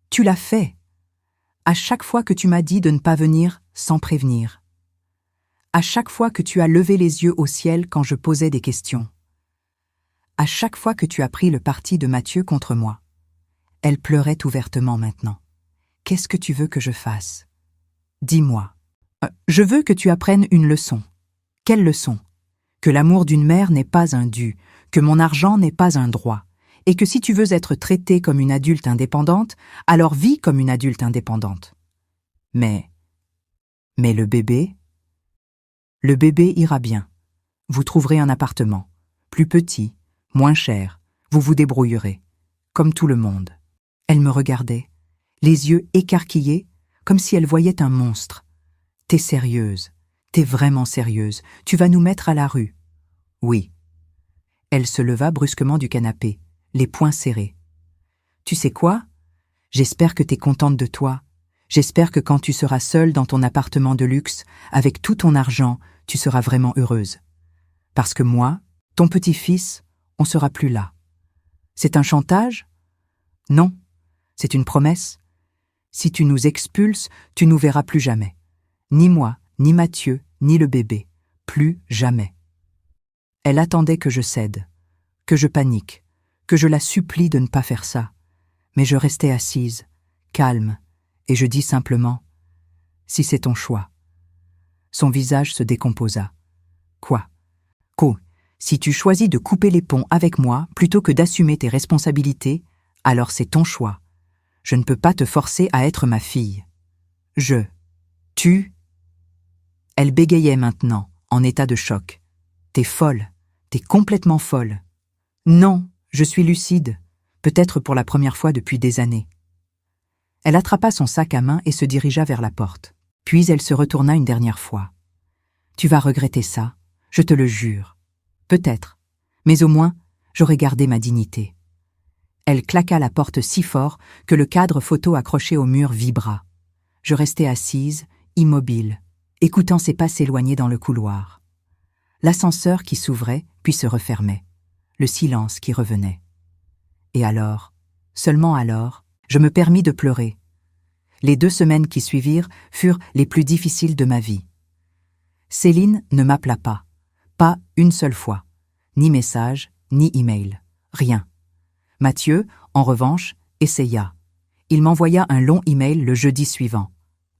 A: tu l'as fait. À chaque fois que tu m'as dit de ne pas venir sans prévenir. À chaque fois que tu as levé les yeux au ciel quand je posais des questions. À chaque fois que tu as pris le parti de Mathieu contre moi. Elle pleurait ouvertement maintenant. Qu'est-ce que tu veux que je fasse? Dis-moi. Je veux que tu apprennes une leçon. Quelle leçon? Que l'amour d'une mère n'est pas un dû, que mon argent n'est pas un droit, et que si tu veux être traitée comme une adulte indépendante, alors vis comme une adulte indépendante. Mais le bébé? Le bébé ira bien. Vous trouverez un appartement, plus petit, moins cher, vous vous débrouillerez, comme tout le monde. Elle me regardait, les yeux écarquillés, comme si elle voyait un monstre. T'es sérieuse, t'es vraiment sérieuse, tu vas nous mettre à la rue. Oui. Elle se leva brusquement du canapé, les poings serrés. Tu sais quoi? J'espère que t'es contente de toi. J'espère que quand tu seras seule dans ton appartement de luxe, avec tout ton argent, tu seras vraiment heureuse. Parce que moi, ton petit-fils, on sera plus là. C'est un chantage? Non, c'est une promesse. Si tu nous expulses, tu nous verras plus jamais. Ni moi, ni Mathieu, ni le bébé. Plus jamais. Elle attendait que je cède, que je panique, que je la supplie de ne pas faire ça. Mais je restais assise, calme, et je dis simplement « Si c'est ton choix ». Son visage se décomposa. Quoi? Si tu choisis de couper les ponts avec moi plutôt que d'assumer tes responsabilités, alors c'est ton choix. Je ne peux pas te forcer à être ma fille. Tu... Elle bégayait maintenant, en état de choc. T'es folle, t'es complètement folle. Non, je suis lucide, peut-être pour la première fois depuis des années. Elle attrapa son sac à main et se dirigea vers la porte. Puis elle se retourna une dernière fois. Tu vas regretter ça, je te le jure. Peut-être, mais au moins, j'aurais gardé ma dignité. Elle claqua la porte si fort que le cadre photo accroché au mur vibra. Je restai assise, immobile, écoutant ses pas s'éloigner dans le couloir. L'ascenseur qui s'ouvrait puis se refermait, le silence qui revenait. Et alors, seulement alors, je me permis de pleurer. Les 2 semaines qui suivirent furent les plus difficiles de ma vie. Céline ne m'appela pas. Pas une seule fois. Ni message, ni email. Rien. Mathieu, en revanche, essaya. Il m'envoya un long email le jeudi suivant.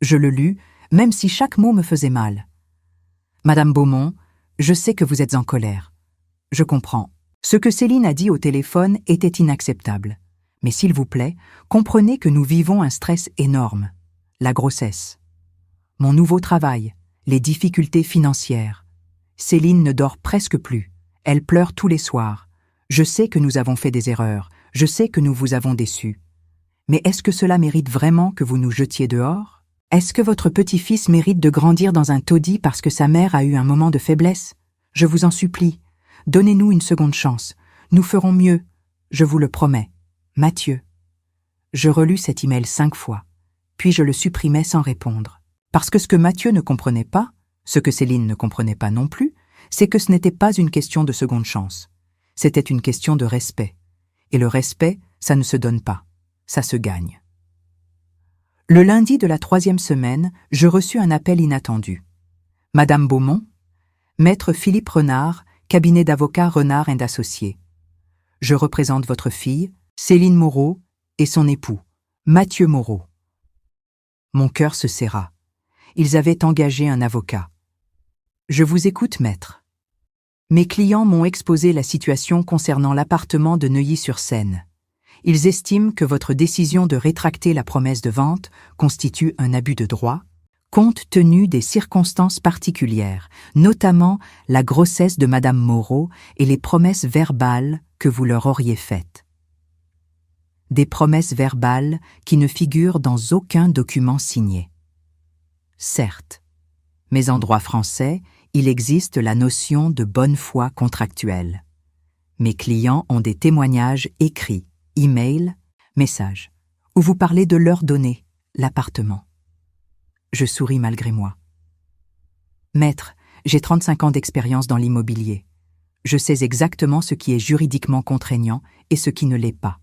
A: Je le lus, même si chaque mot me faisait mal. « Madame Beaumont, je sais que vous êtes en colère. Je comprends. Ce que Céline a dit au téléphone était inacceptable. Mais s'il vous plaît, comprenez que nous vivons un stress énorme. La grossesse. Mon nouveau travail. Les difficultés financières. Céline ne dort presque plus. Elle pleure tous les soirs. Je sais que nous avons fait des erreurs. Je sais que nous vous avons déçus. Mais est-ce que cela mérite vraiment que vous nous jetiez dehors? Est-ce que votre petit-fils mérite de grandir dans un taudis parce que sa mère a eu un moment de faiblesse? Je vous en supplie. Donnez-nous une seconde chance. Nous ferons mieux. Je vous le promets. Mathieu. Je relus cet email 5 fois. Puis je le supprimais sans répondre. Parce que ce que Mathieu ne comprenait pas, ce que Céline ne comprenait pas non plus, c'est que ce n'était pas une question de seconde chance. C'était une question de respect. Et le respect, ça ne se donne pas. Ça se gagne. Le lundi de la 3e semaine, je reçus un appel inattendu. Madame Beaumont, Maître Philippe Renard, cabinet d'avocats Renard & Associés. Je représente votre fille, Céline Moreau, et son époux, Mathieu Moreau. Mon cœur se serra. Ils avaient engagé un avocat. Je vous écoute, maître. Mes clients m'ont exposé la situation concernant l'appartement de Neuilly-sur-Seine. Ils estiment que votre décision de rétracter la promesse de vente constitue un abus de droit, compte tenu des circonstances particulières, notamment la grossesse de Madame Moreau et les promesses verbales que vous leur auriez faites. Des promesses verbales qui ne figurent dans aucun document signé. Certes, mais en droit français, il existe la notion de bonne foi contractuelle. Mes clients ont des témoignages écrits, email, messages, où vous parlez de leur donner l'appartement. Je souris malgré moi. Maître, j'ai 35 ans d'expérience dans l'immobilier. Je sais exactement ce qui est juridiquement contraignant et ce qui ne l'est pas.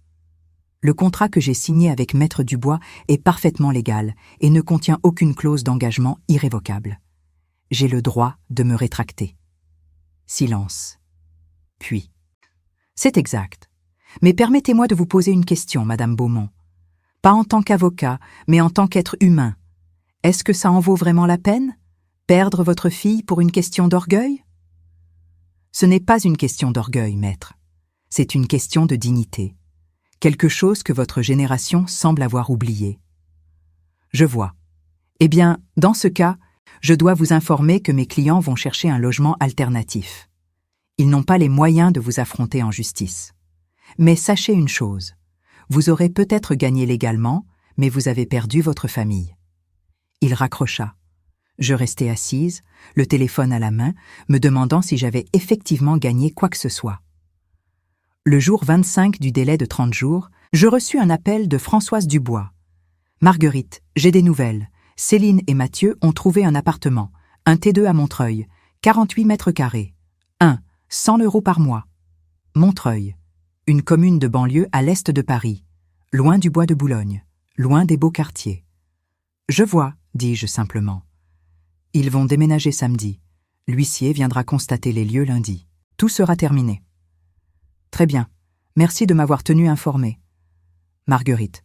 A: Le contrat que j'ai signé avec Maître Dubois est parfaitement légal et ne contient aucune clause d'engagement irrévocable. J'ai le droit de me rétracter. Silence. Puis. C'est exact. Mais permettez-moi de vous poser une question, Madame Beaumont. Pas en tant qu'avocat, mais en tant qu'être humain. Est-ce que ça en vaut vraiment la peine? Perdre votre fille pour une question d'orgueil? Ce n'est pas une question d'orgueil, maître. C'est une question de dignité. Quelque chose que votre génération semble avoir oublié. Je vois. Eh bien, dans ce cas, je dois vous informer que mes clients vont chercher un logement alternatif. Ils n'ont pas les moyens de vous affronter en justice. Mais sachez une chose, vous aurez peut-être gagné légalement, mais vous avez perdu votre famille. Il raccrocha. Je restai assise, le téléphone à la main, me demandant si j'avais effectivement gagné quoi que ce soit. Le jour 25 du délai de 30 jours, je reçus un appel de Françoise Dubois. « Marguerite, j'ai des nouvelles. Céline et Mathieu ont trouvé un appartement, un T2 à Montreuil, 48 mètres carrés. 100 € par mois. Montreuil, une commune de banlieue à l'est de Paris, loin du bois de Boulogne, loin des beaux quartiers. Je vois, dis-je simplement. Ils vont déménager samedi. L'huissier viendra constater les lieux lundi. Tout sera terminé. Très bien. Merci de m'avoir tenu informé. Marguerite.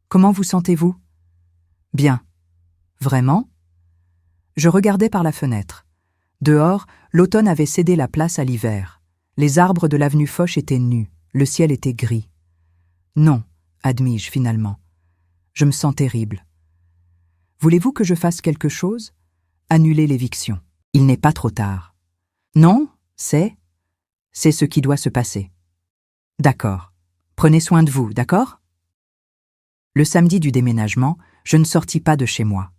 A: Comment vous sentez-vous? Bien. Vraiment? Je regardais par la fenêtre. Dehors, l'automne avait cédé la place à l'hiver. Les arbres de l'avenue Foch étaient nus, le ciel était gris. Non, admis-je finalement. Je me sens terrible. Voulez-vous que je fasse quelque chose? Annuler l'éviction. Il n'est pas trop tard. Non, c'est ce qui doit se passer. D'accord. Prenez soin de vous, d'accord? Le samedi du déménagement, je ne sortis pas de chez moi.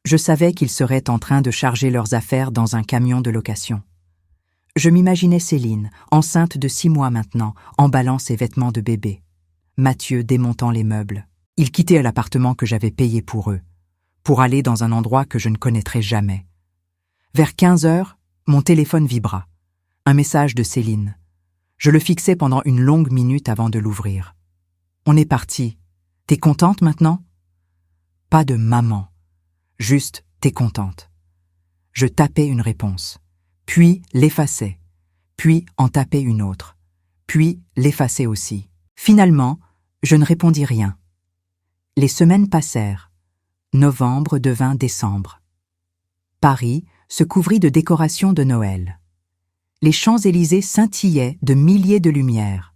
A: Je savais qu'ils seraient en train de charger leurs affaires dans un camion de location. Je m'imaginais Céline, enceinte de 6 mois maintenant, emballant ses vêtements de bébé. Mathieu démontant les meubles. Ils quittaient l'appartement que j'avais payé pour eux, pour aller dans un endroit que je ne connaîtrais jamais. Vers 15 heures, mon téléphone vibra. Un message de Céline. Je le fixai pendant une longue minute avant de l'ouvrir. On est parti. T'es contente maintenant? Pas de maman. Juste, t'es contente. Je tapais une réponse, puis l'effaçais, puis en tapais une autre, puis l'effaçais aussi. Finalement, je ne répondis rien. Les semaines passèrent. Novembre devint décembre. Paris se couvrit de décorations de Noël. Les Champs-Élysées scintillaient de milliers de lumières.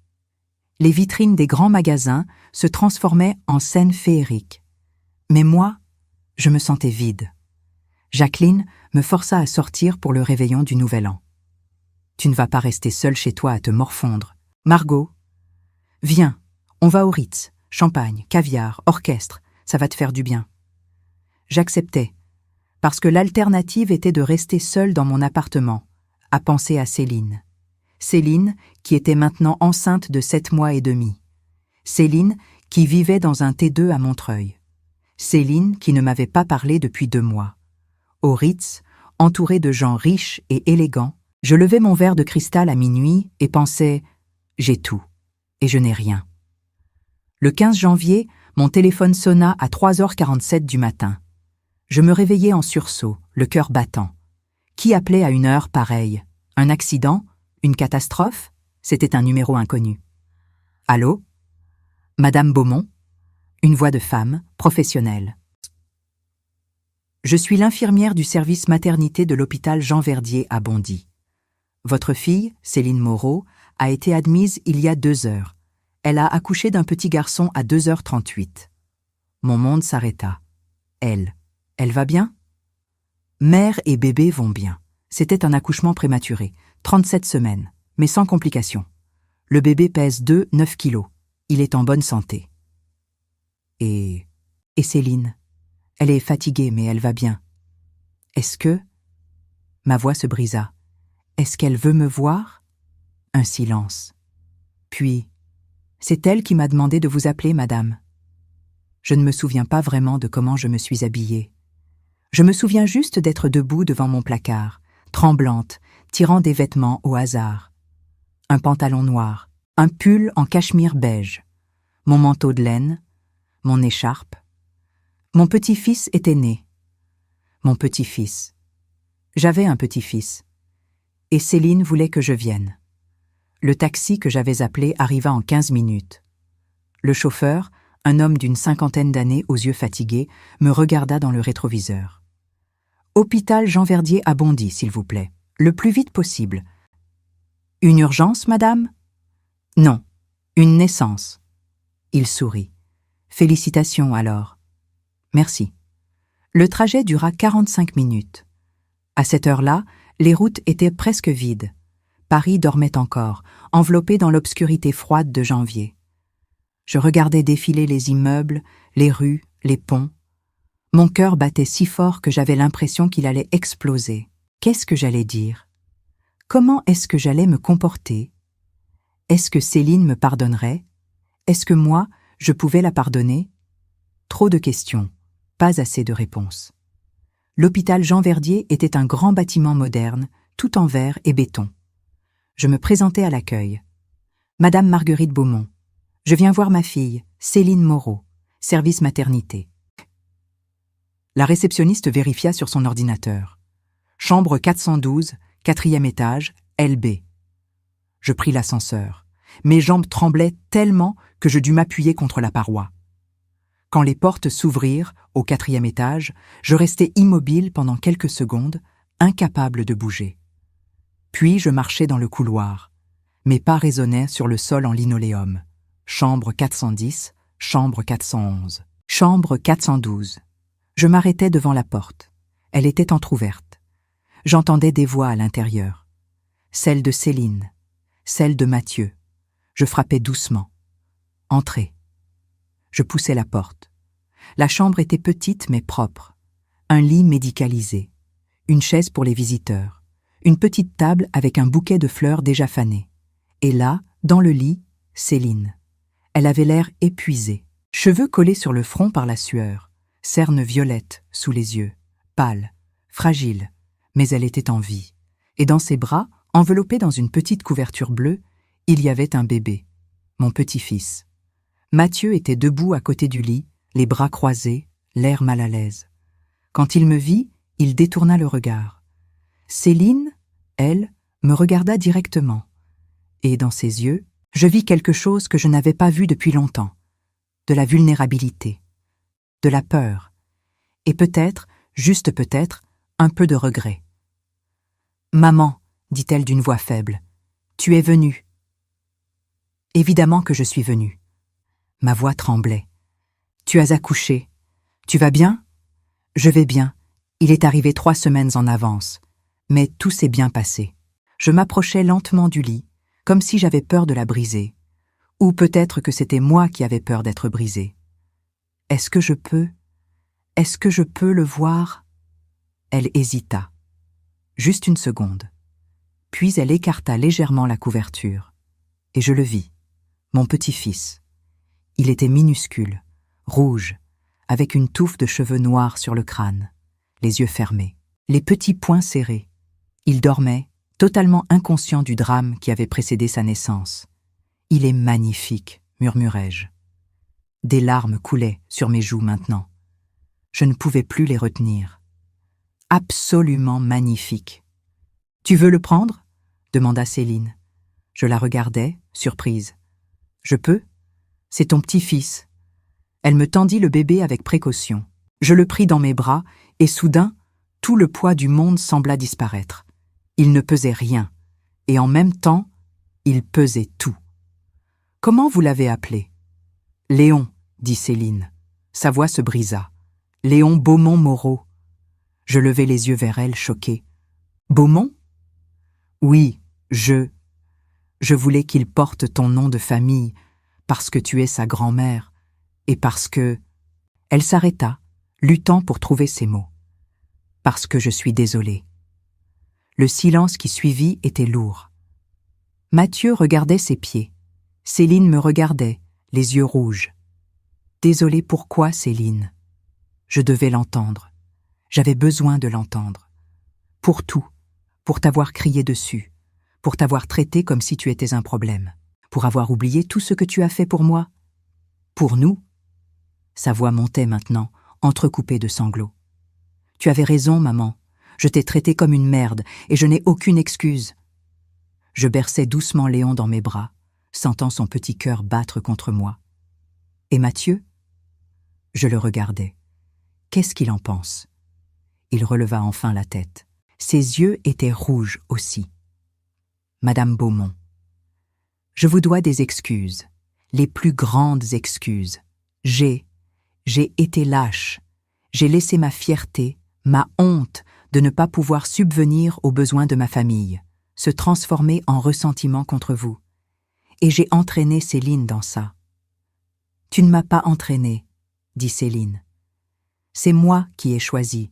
A: Les vitrines des grands magasins se transformaient en scènes féeriques. Mais moi, je me sentais vide. Jacqueline me força à sortir pour le réveillon du Nouvel An. « Tu ne vas pas rester seule chez toi à te morfondre. Margot, viens, on va au Ritz, champagne, caviar, orchestre, ça va te faire du bien. » J'acceptais, parce que l'alternative était de rester seule dans mon appartement, à penser à Céline. Céline, qui était maintenant enceinte de 7 mois et demi. Céline, qui vivait dans un T2 à Montreuil. Céline, qui ne m'avait pas parlé depuis 2 mois. Au Ritz, entourée de gens riches et élégants, je levais mon verre de cristal à minuit et pensais « j'ai tout, et je n'ai rien ». Le 15 janvier, mon téléphone sonna à 3h47 du matin. Je me réveillais en sursaut, le cœur battant. Qui appelait à une heure pareille? Un accident? Une catastrophe? C'était un numéro inconnu. Allô? Madame Beaumont? Une voix de femme, professionnelle. Je suis l'infirmière du service maternité de l'hôpital Jean Verdier à Bondy. Votre fille, Céline Moreau, a été admise il y a 2 heures. Elle a accouché d'un petit garçon à 2h38. Mon monde s'arrêta. Elle va bien? Mère et bébé vont bien. C'était un accouchement prématuré, 37 semaines, mais sans complications. Le bébé pèse 9 kilos. Il est en bonne santé. Et Céline? Elle est fatiguée, mais elle va bien. Est-ce que... Ma voix se brisa. Est-ce qu'elle veut me voir? Un silence. Puis, c'est elle qui m'a demandé de vous appeler, madame. Je ne me souviens pas vraiment de comment je me suis habillée. Je me souviens juste d'être debout devant mon placard, tremblante, tirant des vêtements au hasard. Un pantalon noir, un pull en cachemire beige, mon manteau de laine, mon écharpe. Mon petit-fils était né. Mon petit-fils. J'avais un petit-fils. Et Céline voulait que je vienne. Le taxi que j'avais appelé arriva en 15 minutes. Le chauffeur, un homme d'une 50aine d'années aux yeux fatigués, me regarda dans le rétroviseur. « Hôpital Jean Verdier à Bondy, s'il vous plaît. Le plus vite possible. »« Une urgence, madame ?»« Non, une naissance. » Il sourit. « Félicitations alors. » Merci. Le trajet dura 45 minutes. À cette heure-là, les routes étaient presque vides. Paris dormait encore, enveloppé dans l'obscurité froide de janvier. Je regardais défiler les immeubles, les rues, les ponts. Mon cœur battait si fort que j'avais l'impression qu'il allait exploser. Qu'est-ce que j'allais dire? Comment est-ce que j'allais me comporter? Est-ce que Céline me pardonnerait? Est-ce que moi, je pouvais la pardonner? Trop de questions. Pas assez de réponses. L'hôpital Jean Verdier était un grand bâtiment moderne, tout en verre et béton. Je me présentai à l'accueil. « Madame Marguerite Beaumont, je viens voir ma fille, Céline Moreau, service maternité. » La réceptionniste vérifia sur son ordinateur. « Chambre 412, 4e étage, LB. » Je pris l'ascenseur. Mes jambes tremblaient tellement que je dus m'appuyer contre la paroi. Quand les portes s'ouvrirent, au 4e étage, je restai immobile pendant quelques secondes, incapable de bouger. Puis je marchai dans le couloir. Mes pas résonnaient sur le sol en linoléum. Chambre 410, chambre 411, chambre 412. Je m'arrêtai devant la porte. Elle était entr'ouverte. J'entendais des voix à l'intérieur. Celle de Céline, celle de Mathieu. Je frappais doucement. Entrez. Je poussai la porte. La chambre était petite mais propre. Un lit médicalisé. Une chaise pour les visiteurs. Une petite table avec un bouquet de fleurs déjà fanées. Et là, dans le lit, Céline. Elle avait l'air épuisée. Cheveux collés sur le front par la sueur. Cernes violettes sous les yeux. Pâle, fragile. Mais elle était en vie. Et dans ses bras, enveloppé dans une petite couverture bleue, il y avait un bébé. Mon petit-fils. Mathieu était debout à côté du lit, les bras croisés, l'air mal à l'aise. Quand il me vit, il détourna le regard. Céline, elle, me regarda directement. Et dans ses yeux, je vis quelque chose que je n'avais pas vu depuis longtemps. De la vulnérabilité, de la peur, et peut-être, juste peut-être, un peu de regret. « Maman, dit-elle d'une voix faible, tu es venue. » Évidemment que je suis venue. Ma voix tremblait. « Tu as accouché. Tu vas bien ?»« Je vais bien. Il est arrivé 3 semaines en avance. Mais tout s'est bien passé. » Je m'approchais lentement du lit, comme si j'avais peur de la briser. Ou peut-être que c'était moi qui avais peur d'être brisée. « Est-ce que je peux le voir ?» Elle hésita. Juste une seconde. Puis elle écarta légèrement la couverture. Et je le vis. Mon petit-fils. Il était minuscule, rouge, avec une touffe de cheveux noirs sur le crâne, les yeux fermés, les petits poings serrés. Il dormait, totalement inconscient du drame qui avait précédé sa naissance. « Il est magnifique », murmurai-je. Des larmes coulaient sur mes joues maintenant. Je ne pouvais plus les retenir. Absolument magnifique. « Tu veux le prendre ?» demanda Céline. Je la regardais, surprise. « Je peux ? C'est ton petit-fils. » Elle me tendit le bébé avec précaution. Je le pris dans mes bras et soudain, tout le poids du monde sembla disparaître. Il ne pesait rien, et en même temps, il pesait tout. « Comment vous l'avez appelé ?»« Léon, » dit Céline. Sa voix se brisa. « Léon Beaumont-Moreau. » Je levai les yeux vers elle, choquée. « Beaumont ?»« Oui, je voulais qu'il porte ton nom de famille, parce que tu es sa grand-mère, et parce que... » Elle s'arrêta, luttant pour trouver ses mots. « Parce que je suis désolée. » Le silence qui suivit était lourd. Mathieu regardait ses pieds. Céline me regardait, les yeux rouges. Désolée pourquoi, Céline ? Je devais l'entendre. J'avais besoin de l'entendre. Pour tout, pour t'avoir crié dessus, pour t'avoir traité comme si tu étais un problème, pour avoir oublié tout ce que tu as fait pour moi. Pour nous. Sa voix montait maintenant, entrecoupée de sanglots. Tu avais raison, maman. Je t'ai traité comme une merde et je n'ai aucune excuse. Je berçais doucement Léon dans mes bras, sentant son petit cœur battre contre moi. Et Mathieu ? Je le regardais. Qu'est-ce qu'il en pense ? Il releva enfin la tête. Ses yeux étaient rouges aussi. Madame Beaumont. Je vous dois des excuses, les plus grandes excuses. J'ai été lâche. J'ai laissé ma fierté, ma honte de ne pas pouvoir subvenir aux besoins de ma famille, se transformer en ressentiment contre vous. Et j'ai entraîné Céline dans ça. Tu ne m'as pas entraînée, dit Céline. C'est moi qui ai choisi.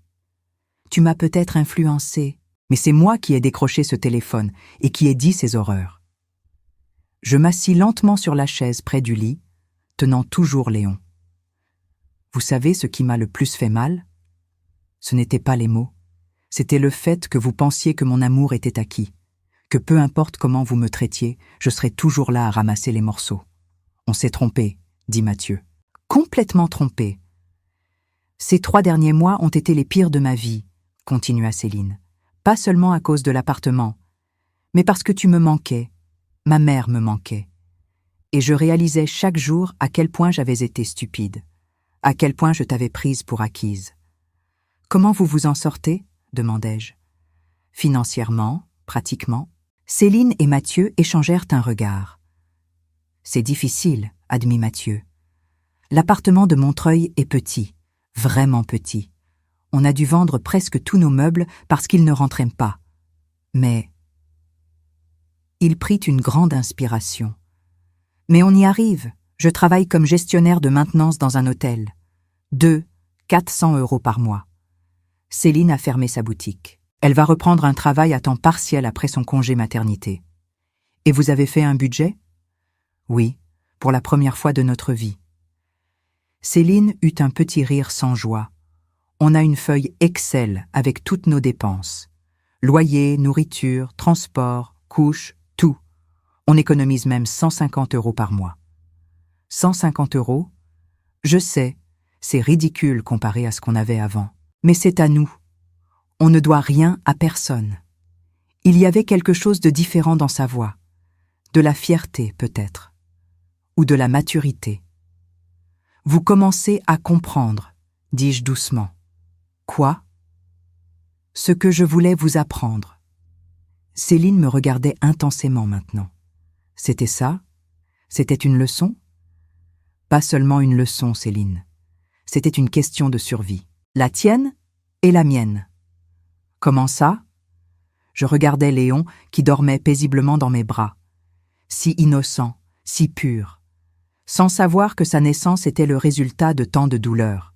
A: Tu m'as peut-être influencée, mais c'est moi qui ai décroché ce téléphone et qui ai dit ces horreurs. Je m'assis lentement sur la chaise près du lit, tenant toujours Léon. Vous savez ce qui m'a le plus fait mal ? Ce n'étaient pas les mots, c'était le fait que vous pensiez que mon amour était acquis, que peu importe comment vous me traitiez, je serais toujours là à ramasser les morceaux. On s'est trompé, dit Mathieu. Complètement trompé. Ces 3 derniers mois ont été les pires de ma vie, continua Céline. Pas seulement à cause de l'appartement, mais parce que tu me manquais, ma mère me manquait. Et je réalisais chaque jour à quel point j'avais été stupide, à quel point je t'avais prise pour acquise. Comment vous vous en sortez ? Demandai-je. Financièrement, pratiquement. Céline et Mathieu échangèrent un regard. C'est difficile, admit Mathieu. L'appartement de Montreuil est petit, vraiment petit. On a dû vendre presque tous nos meubles parce qu'ils ne rentraient pas. Mais... Il prit une grande inspiration. Mais on y arrive. Je travaille comme gestionnaire de maintenance dans un hôtel. 400 € par mois. Céline a fermé sa boutique. Elle va reprendre un travail à temps partiel après son congé maternité. Et vous avez fait un budget ? Oui, pour la première fois de notre vie. Céline eut un petit rire sans joie. On a une feuille Excel avec toutes nos dépenses. Loyer, nourriture, transport, couches, tout. On économise même 150 € par mois. 150 €? Je sais, c'est ridicule comparé à ce qu'on avait avant. Mais c'est à nous. On ne doit rien à personne. Il y avait quelque chose de différent dans sa voix. De la fierté, peut-être. Ou de la maturité. « Vous commencez à comprendre, dis-je doucement. Quoi ? Ce que je voulais vous apprendre. Céline me regardait intensément maintenant. C'était ça ? C'était une leçon ? Pas seulement une leçon, Céline. C'était une question de survie. La tienne et la mienne. Comment ça ? Je regardais Léon qui dormait paisiblement dans mes bras. Si innocent, si pur. Sans savoir que sa naissance était le résultat de tant de douleurs.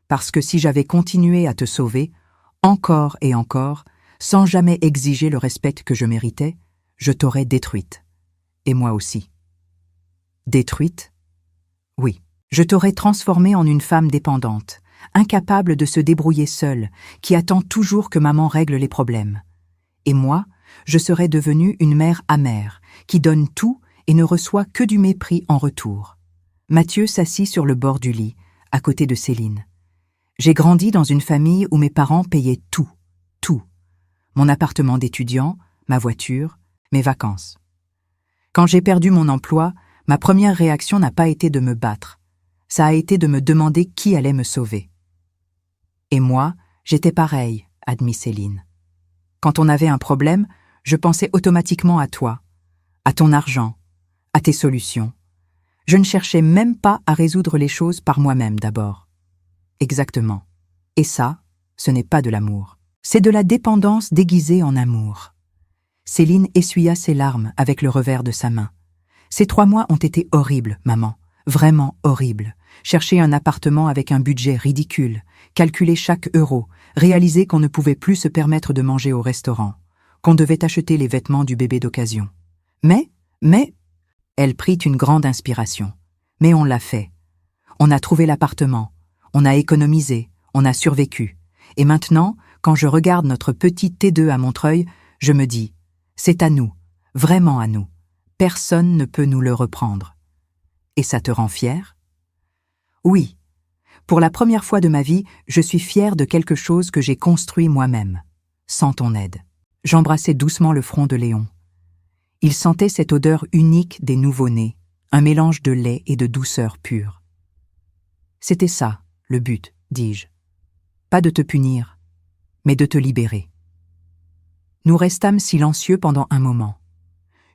A: Parce que si j'avais continué à te sauver, encore et encore, sans jamais exiger le respect que je méritais, je t'aurais détruite. Et moi aussi. Détruite ? Oui. Je t'aurais transformée en une femme dépendante, incapable de se débrouiller seule, qui attend toujours que maman règle les problèmes. Et moi, je serais devenue une mère amère, qui donne tout et ne reçoit que du mépris en retour. Mathieu s'assit sur le bord du lit, à côté de Céline. J'ai grandi dans une famille où mes parents payaient tout, tout. Mon appartement d'étudiant, ma voiture, mes vacances. Quand j'ai perdu mon emploi, ma première réaction n'a pas été de me battre. Ça a été de me demander qui allait me sauver. Et moi, j'étais pareil, admit Céline. Quand on avait un problème, je pensais automatiquement à toi, à ton argent, à tes solutions. Je ne cherchais même pas à résoudre les choses par moi-même d'abord. Exactement. Et ça, ce n'est pas de l'amour. C'est de la dépendance déguisée en amour. Céline essuya ses larmes avec le revers de sa main. Ces 3 mois ont été horribles, maman. Vraiment horribles. Chercher un appartement avec un budget ridicule, calculer chaque euro, réaliser qu'on ne pouvait plus se permettre de manger au restaurant, qu'on devait acheter les vêtements du bébé d'occasion. Mais, elle prit une grande inspiration. Mais on l'a fait. On a trouvé l'appartement, on a économisé, on a survécu. Et maintenant, quand je regarde notre petit T2 à Montreuil, je me dis, c'est à nous, vraiment à nous. Personne ne peut nous le reprendre. Et ça te rend fière ? Oui. Pour la première fois de ma vie, je suis fière de quelque chose que j'ai construit moi-même, sans ton aide. J'embrassai doucement le front de Léon. Il sentait cette odeur unique des nouveau-nés, un mélange de lait et de douceur pure. C'était ça, le but, dis-je. Pas de te punir, mais de te libérer. Nous restâmes silencieux pendant un moment.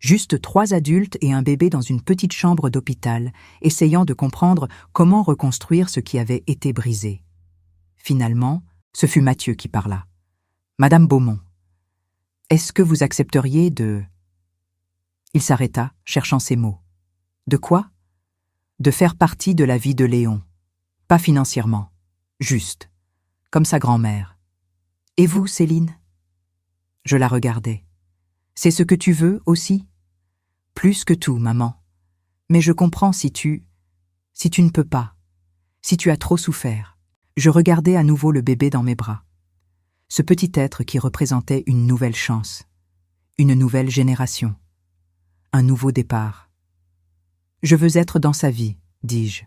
A: Juste 3 adultes et un bébé dans une petite chambre d'hôpital, essayant de comprendre comment reconstruire ce qui avait été brisé. Finalement, ce fut Mathieu qui parla. « Madame Beaumont, est-ce que vous accepteriez de… » Il s'arrêta, cherchant ses mots. « De quoi ? » « De faire partie de la vie de Léon. Pas financièrement, juste, comme sa grand-mère. »« Et vous, Céline ?» Je la regardais. « C'est ce que tu veux aussi ? » ?»« Plus que tout, maman. Mais je comprends si tu ne peux pas, si tu as trop souffert. » Je regardais à nouveau le bébé dans mes bras. Ce petit être qui représentait une nouvelle chance, une nouvelle génération, un nouveau départ. « Je veux être dans sa vie, dis-je,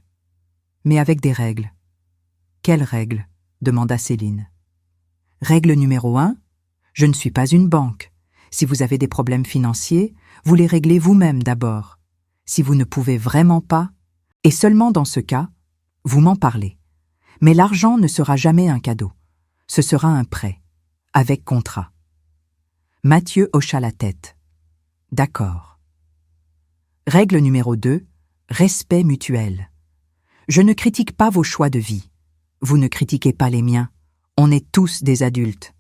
A: mais avec des règles. »« Quelles règles ?» demanda Céline. « Règle numéro 1, je ne suis pas une banque. Si vous avez des problèmes financiers, vous les réglez vous-même d'abord. Si vous ne pouvez vraiment pas, et seulement dans ce cas, vous m'en parlez. Mais l'argent ne sera jamais un cadeau. Ce sera un prêt, avec contrat. » Mathieu hocha la tête. « D'accord. » Règle numéro 2, respect mutuel. Je ne critique pas vos choix de vie. Vous ne critiquez pas les miens. On est tous des adultes.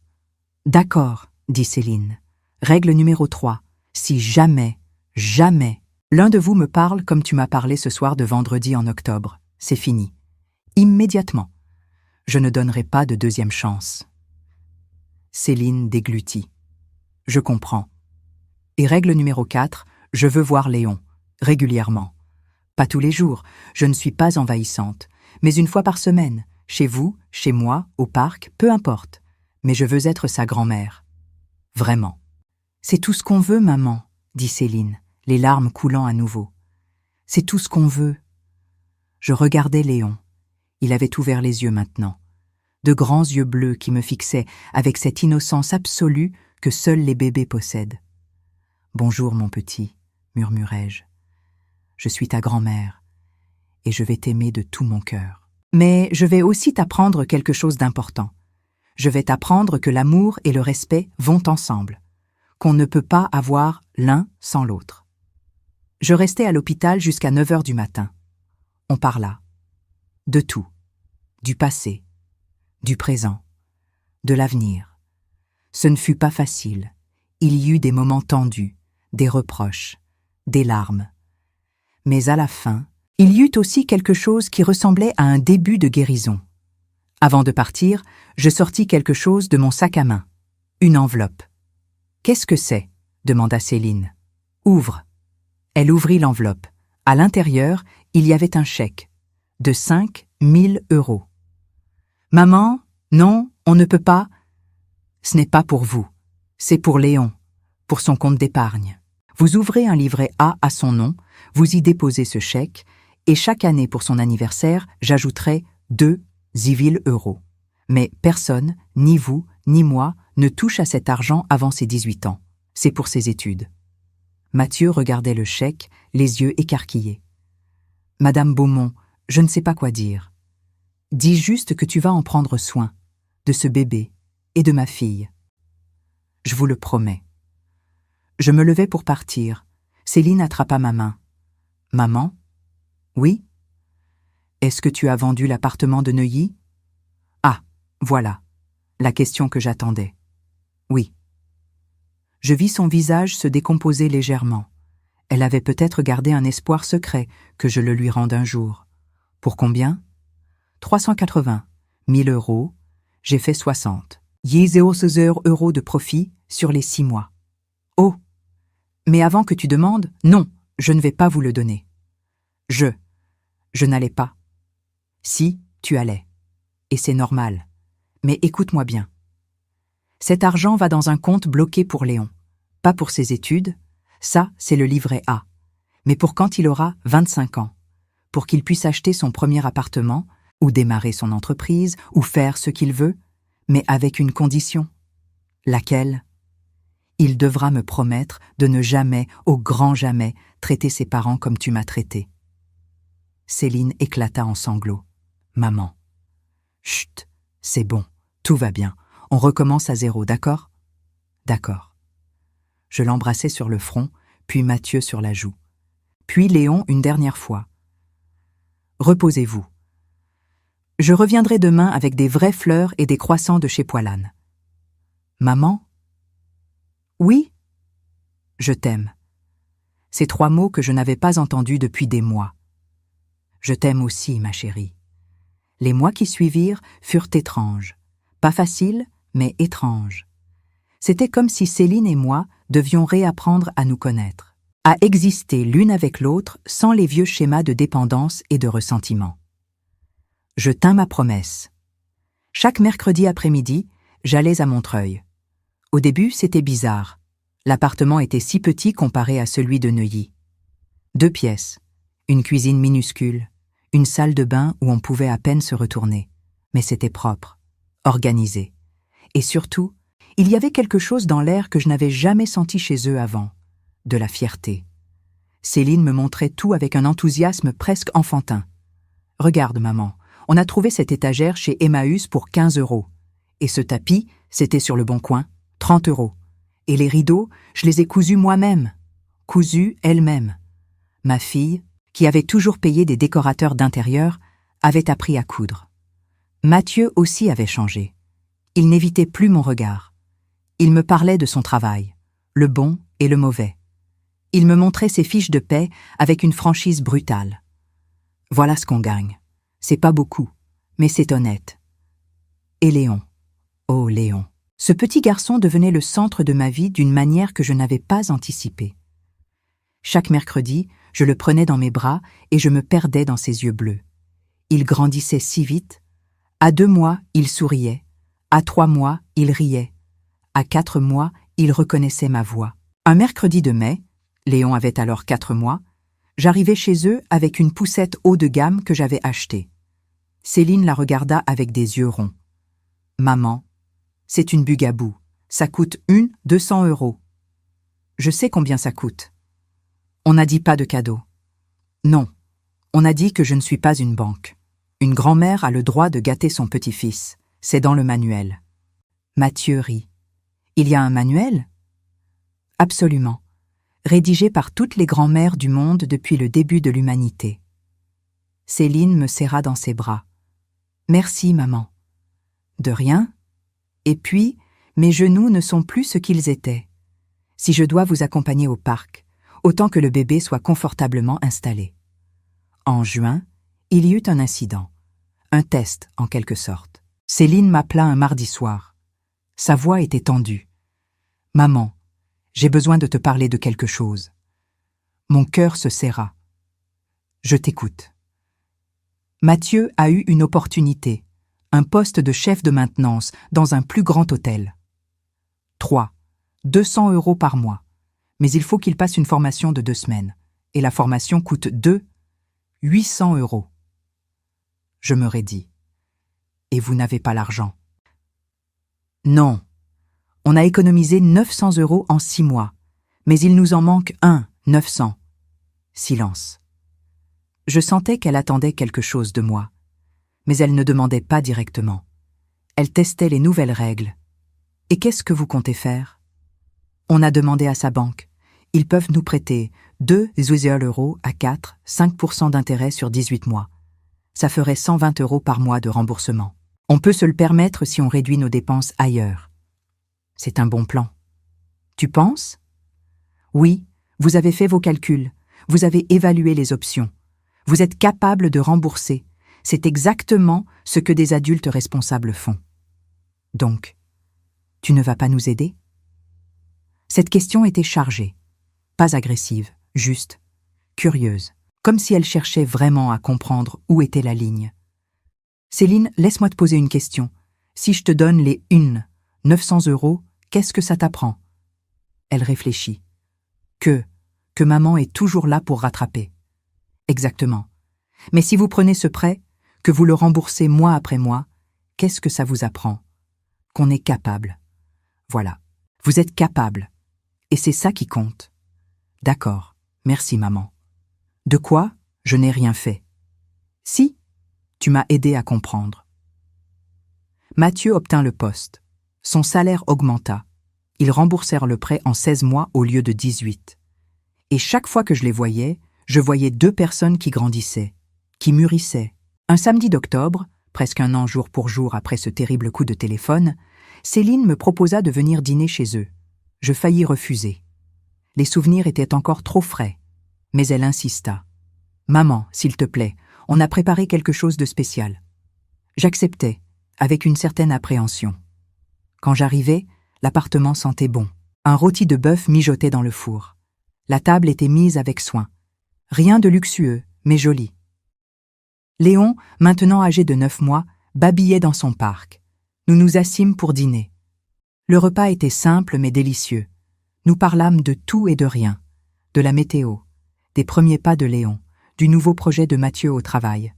A: D'accord, dit Céline. Règle numéro 3, si jamais l'un de vous me parle comme tu m'as parlé ce soir de vendredi en octobre, c'est fini. Immédiatement. Je ne donnerai pas de deuxième chance. Céline déglutit. Je comprends. Et règle numéro 4, je veux voir Léon. Régulièrement. Pas tous les jours, je ne suis pas envahissante, mais une fois par semaine, chez vous, chez moi, au parc, peu importe. Mais je veux être sa grand-mère. Vraiment. C'est tout ce qu'on veut, maman, dit Céline, les larmes coulant à nouveau. C'est tout ce qu'on veut. Je regardais Léon. Il avait ouvert les yeux maintenant. De grands yeux bleus qui me fixaient avec cette innocence absolue que seuls les bébés possèdent. « Bonjour, mon petit, murmurai-je. Je suis ta grand-mère, et je vais t'aimer de tout mon cœur. Mais je vais aussi t'apprendre quelque chose d'important. Je vais t'apprendre que l'amour et le respect vont ensemble, qu'on ne peut pas avoir l'un sans l'autre. » Je restai à l'hôpital jusqu'à 9 heures du matin. On parla. De tout. Du passé, du présent, de l'avenir. Ce ne fut pas facile. Il y eut des moments tendus, des reproches, des larmes. Mais à la fin, il y eut aussi quelque chose qui ressemblait à un début de guérison. Avant de partir, je sortis quelque chose de mon sac à main. Une enveloppe. « Qu'est-ce que c'est » demanda Céline. « Ouvre. » Elle ouvrit l'enveloppe. À l'intérieur, il y avait un chèque de 5 000 €. « Maman, non, on ne peut pas. »« Ce n'est pas pour vous. C'est pour Léon, pour son compte d'épargne. Vous ouvrez un livret A à son nom, vous y déposez ce chèque, et chaque année pour son anniversaire, j'ajouterai 2 000 €. Mais personne, ni vous, ni moi, ne touche à cet argent avant ses 18 ans. C'est pour ses études. » Mathieu regardait le chèque, les yeux écarquillés. « Madame Beaumont, je ne sais pas quoi dire. Dis juste que tu vas en prendre soin, de ce bébé et de ma fille. »« Je vous le promets. » Je me levai pour partir. Céline attrapa ma main. « Maman ? » ?»« Oui ? » ?»« Est-ce que tu as vendu l'appartement de Neuilly ? » ?»« Ah, voilà, la question que j'attendais. »« Oui. » Je vis son visage se décomposer légèrement. Elle avait peut-être gardé un espoir secret que je le lui rende un jour. Pour combien ? 380 000 €. J'ai fait 60. 0 € de profit sur les 6 mois. Oh ! Mais avant que tu demandes, non, je ne vais pas vous le donner. Je n'allais pas. Si, tu allais. Et c'est normal. Mais écoute-moi bien. Cet argent va dans un compte bloqué pour Léon. Pas pour ses études, ça, c'est le livret A. Mais pour quand il aura 25 ans. Pour qu'il puisse acheter son premier appartement, ou démarrer son entreprise, ou faire ce qu'il veut, mais avec une condition. Laquelle ? Il devra me promettre de ne jamais, au grand jamais, traiter ses parents comme tu m'as traité. Céline éclata en sanglots. « Maman. »« Chut, c'est bon, tout va bien. On recommence à 0, d'accord ? » ?»« D'accord. » Je l'embrassai sur le front, puis Mathieu sur la joue. Puis Léon une dernière fois. « Reposez-vous. Je reviendrai demain avec des vraies fleurs et des croissants de chez Poilane. »« Maman ? » ?»« Oui ? » ?»« Je t'aime. » Ces 3 mots que je n'avais pas entendus depuis des mois. Je t'aime aussi, ma chérie. Les mois qui suivirent furent étranges. Pas faciles, mais étranges. C'était comme si Céline et moi devions réapprendre à nous connaître, à exister l'une avec l'autre sans les vieux schémas de dépendance et de ressentiment. Je tins ma promesse. Chaque mercredi après-midi, j'allais à Montreuil. Au début, c'était bizarre. L'appartement était si petit comparé à celui de Neuilly. 2 pièces, une cuisine minuscule, une salle de bain où on pouvait à peine se retourner. Mais c'était propre, organisé. Et surtout, il y avait quelque chose dans l'air que je n'avais jamais senti chez eux avant, de la fierté. Céline me montrait tout avec un enthousiasme presque enfantin. « Regarde, maman, on a trouvé cette étagère chez Emmaüs pour 15 €. Et ce tapis, c'était sur le Bon Coin, 30 €. Et les rideaux, je les ai cousus moi-même. Cousus elle-même. Ma fille, qui avait toujours payé des décorateurs d'intérieur, avait appris à coudre. Mathieu aussi avait changé. Il n'évitait plus mon regard. Il me parlait de son travail, le bon et le mauvais. Il me montrait ses fiches de paie avec une franchise brutale. Voilà ce qu'on gagne. C'est pas beaucoup, mais c'est honnête. Et Léon. Oh, Léon. Ce petit garçon devenait le centre de ma vie d'une manière que je n'avais pas anticipée. Chaque mercredi, je le prenais dans mes bras et je me perdais dans ses yeux bleus. Il grandissait si vite. À 2 mois, il souriait. À 3 mois, il riait. À 4 mois, il reconnaissait ma voix. Un mercredi de mai, Léon avait alors 4 mois, j'arrivai chez eux avec une poussette haut de gamme que j'avais achetée. Céline la regarda avec des yeux ronds. « Maman, c'est une bugaboo, Ça coûte 200 €. Je sais combien ça coûte. On n'a dit pas de cadeau. Non, on a dit que je ne suis pas une banque. Une grand-mère a le droit de gâter son petit-fils. C'est dans le manuel. Mathieu rit. Il y a un manuel? Absolument. Rédigé par toutes les grand-mères du monde depuis le début de l'humanité. Céline me serra dans ses bras. Merci, maman. De rien. Et puis, mes genoux ne sont plus ce qu'ils étaient. Si je dois vous accompagner au parc, autant que le bébé soit confortablement installé. En juin, il y eut un incident. Un test, en quelque sorte. Céline m'appela un mardi soir. Sa voix était tendue. « Maman, j'ai besoin de te parler de quelque chose. » Mon cœur se serra. « Je t'écoute. » Mathieu a eu une opportunité, un poste de chef de maintenance dans un plus grand hôtel. 3. 200 € par mois. Mais il faut qu'il passe une formation de 2 semaines. Et la formation coûte 800 €. Je me raidis. Et vous n'avez pas l'argent? Non. On a économisé 900 € en 6 mois. Mais il nous en manque 900. Silence. Je sentais qu'elle attendait quelque chose de moi. Mais elle ne demandait pas directement. Elle testait les nouvelles règles. Et qu'est-ce que vous comptez faire? On a demandé à sa banque. Ils peuvent nous prêter 200 € à 5% d'intérêt sur 18 mois. Ça ferait 120 € par mois de remboursement. On peut se le permettre si on réduit nos dépenses ailleurs. C'est un bon plan. Tu penses? Oui, vous avez fait vos calculs. Vous avez évalué les options. Vous êtes capable de rembourser. C'est exactement ce que des adultes responsables font. Donc, tu ne vas pas nous aider? Cette question était chargée. Pas agressive, juste, curieuse, comme si elle cherchait vraiment à comprendre où était la ligne. Céline, laisse-moi te poser une question. Si je te donne les 900 €, qu'est-ce que ça t'apprend? Elle réfléchit. Que maman est toujours là pour rattraper. Exactement. Mais si vous prenez ce prêt, que vous le remboursez mois après mois, qu'est-ce que ça vous apprend? Qu'on est capable. Voilà. Vous êtes capable. Et c'est ça qui compte. D'accord. Merci, maman. De quoi? Je n'ai rien fait. Si, tu m'as aidé à comprendre. Mathieu obtint le poste. Son salaire augmenta. Ils remboursèrent le prêt en 16 mois au lieu de 18. Et chaque fois que je les voyais, je voyais 2 personnes qui grandissaient, qui mûrissaient. Un samedi d'octobre, presque un an jour pour jour après ce terrible coup de téléphone, Céline me proposa de venir dîner chez eux. Je faillis refuser. Les souvenirs étaient encore trop frais, mais elle insista. « Maman, s'il te plaît, on a préparé quelque chose de spécial. » J'acceptais, avec une certaine appréhension. Quand j'arrivais, l'appartement sentait bon. Un rôti de bœuf mijotait dans le four. La table était mise avec soin. Rien de luxueux, mais joli. Léon, maintenant âgé de 9 mois, babillait dans son parc. Nous nous assîmes pour dîner. Le repas était simple mais délicieux. Nous parlâmes de tout et de rien. De la météo, des premiers pas de Léon, du nouveau projet de Mathieu au travail.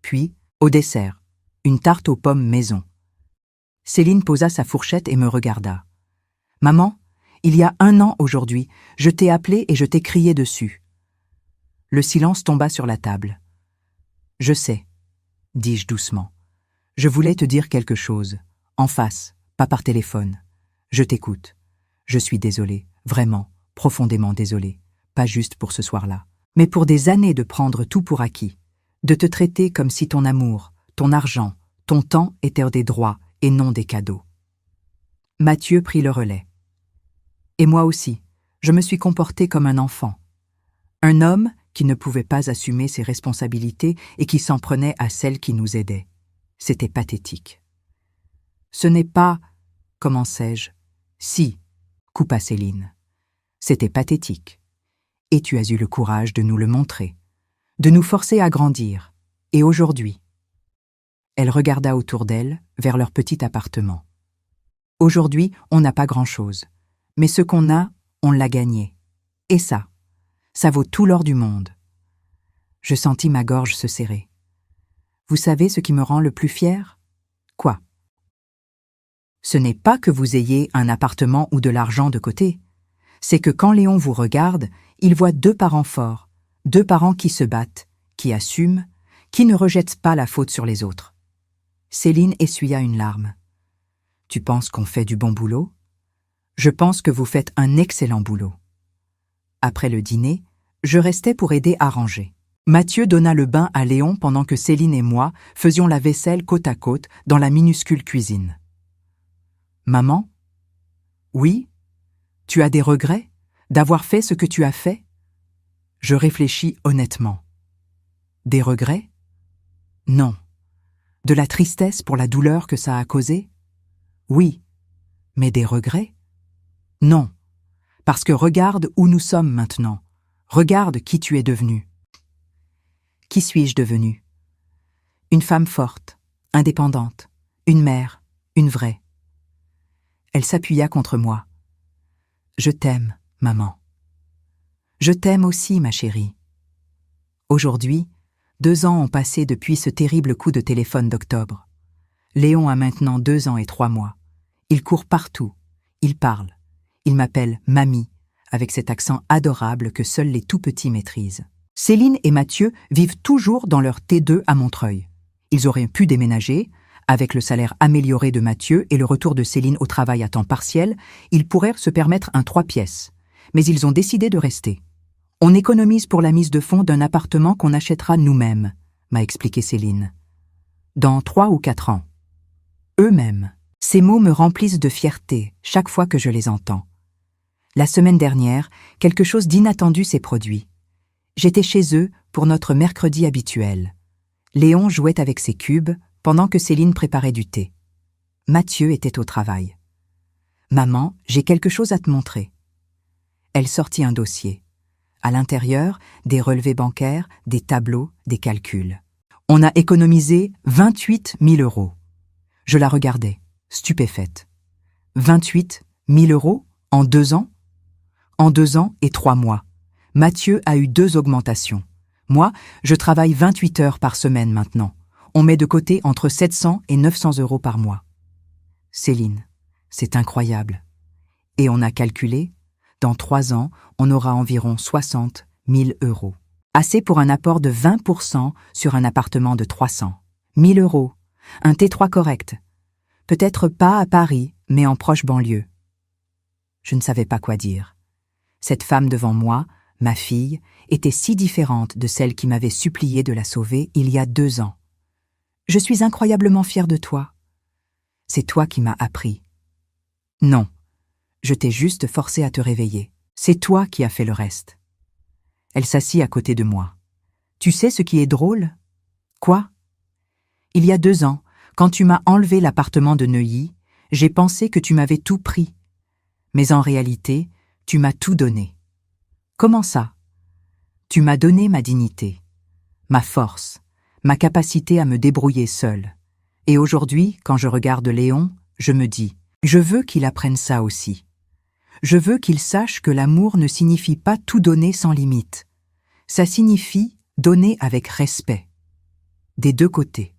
A: Puis, au dessert, une tarte aux pommes maison. Céline posa sa fourchette et me regarda. « Maman, il y a 1 an aujourd'hui, je t'ai appelé et je t'ai crié dessus. » Le silence tomba sur la table. « Je sais, » dis-je doucement. « Je voulais te dire quelque chose, en face, pas par téléphone. Je t'écoute. Je suis désolée, vraiment, profondément désolée, pas juste pour ce soir-là, mais pour des années de prendre tout pour acquis, de te traiter comme si ton amour, ton argent, ton temps étaient des droits et non des cadeaux. » Mathieu prit le relais. Et moi aussi, je me suis comportée comme un enfant. Un homme qui ne pouvait pas assumer ses responsabilités et qui s'en prenait à celles qui nous aidaient. C'était pathétique. Ce n'est pas, commençai-je. Si, coupa Céline. C'était pathétique. Et tu as eu le courage de nous le montrer, de nous forcer à grandir. Et aujourd'hui? Elle regarda autour d'elle, vers leur petit appartement. Aujourd'hui, on n'a pas grand-chose. Mais ce qu'on a, on l'a gagné. Et ça vaut tout l'or du monde. Je sentis ma gorge se serrer. Vous savez ce qui me rend le plus fière? Quoi? Ce n'est pas que vous ayez un appartement ou de l'argent de côté. C'est que quand Léon vous regarde, il voit deux parents forts, deux parents qui se battent, qui assument, qui ne rejettent pas la faute sur les autres. Céline essuya une larme. « Tu penses qu'on fait du bon boulot ? Je pense que vous faites un excellent boulot. » Après le dîner, je restais pour aider à ranger. Mathieu donna le bain à Léon pendant que Céline et moi faisions la vaisselle côte à côte dans la minuscule cuisine. « Maman ? Oui ? Tu as des regrets d'avoir fait ce que tu as fait ? » Je réfléchis honnêtement. Des regrets ? Non. De la tristesse pour la douleur que ça a causée ? Oui. Mais des regrets ? Non. Parce que regarde où nous sommes maintenant. Regarde qui tu es devenue. Qui suis-je devenue ? Une femme forte, indépendante, une mère, une vraie. Elle s'appuya contre moi. Je t'aime, maman. Je t'aime aussi, ma chérie. Aujourd'hui, 2 ans ont passé depuis ce terrible coup de téléphone d'octobre. Léon a maintenant 2 ans et 3 mois. Il court partout. Il parle. Il m'appelle « mamie », avec cet accent adorable que seuls les tout-petits maîtrisent. Céline et Mathieu vivent toujours dans leur T2 à Montreuil. Ils auraient pu déménager. Avec le salaire amélioré de Mathieu et le retour de Céline au travail à temps partiel, ils pourraient se permettre un 3 pièces. Mais ils ont décidé de rester. « On économise pour la mise de fonds d'un appartement qu'on achètera nous-mêmes », m'a expliqué Céline. « Dans 3 ou 4 ans. » Eux-mêmes. Ces mots me remplissent de fierté chaque fois que je les entends. La semaine dernière, quelque chose d'inattendu s'est produit. J'étais chez eux pour notre mercredi habituel. Léon jouait avec ses cubes pendant que Céline préparait du thé. Mathieu était au travail. « Maman, j'ai quelque chose à te montrer. » Elle sortit un dossier. À l'intérieur, des relevés bancaires, des tableaux, des calculs. On a économisé 28 000 €. Je la regardais, stupéfaite. 28 000 € en 2 ans ? En 2 ans et 3 mois. Mathieu a eu 2 augmentations. Moi, je travaille 28 heures par semaine maintenant. On met de côté entre 700 et 900 € par mois. Céline, c'est incroyable. Et on a calculé, dans 3 ans, on aura environ 60 000 €. Assez pour un apport de 20% sur un appartement de 300 000 €. Un T3 correct. Peut-être pas à Paris, mais en proche banlieue. Je ne savais pas quoi dire. Cette femme devant moi, ma fille, était si différente de celle qui m'avait supplié de la sauver il y a 2 ans. Je suis incroyablement fière de toi. C'est toi qui m'as appris. Non, je t'ai juste forcé à te réveiller. C'est toi qui as fait le reste. Elle s'assit à côté de moi. Tu sais ce qui est drôle ? Quoi ? Il y a 2 ans, quand tu m'as enlevé l'appartement de Neuilly, j'ai pensé que tu m'avais tout pris. Mais en réalité, tu m'as tout donné. Comment ça ? Tu m'as donné ma dignité, ma force, ma capacité à me débrouiller seule. Et aujourd'hui, quand je regarde Léon, je me dis, je veux qu'il apprenne ça aussi. Je veux qu'il sache que l'amour ne signifie pas tout donner sans limite. Ça signifie donner avec respect. Des 2 côtés.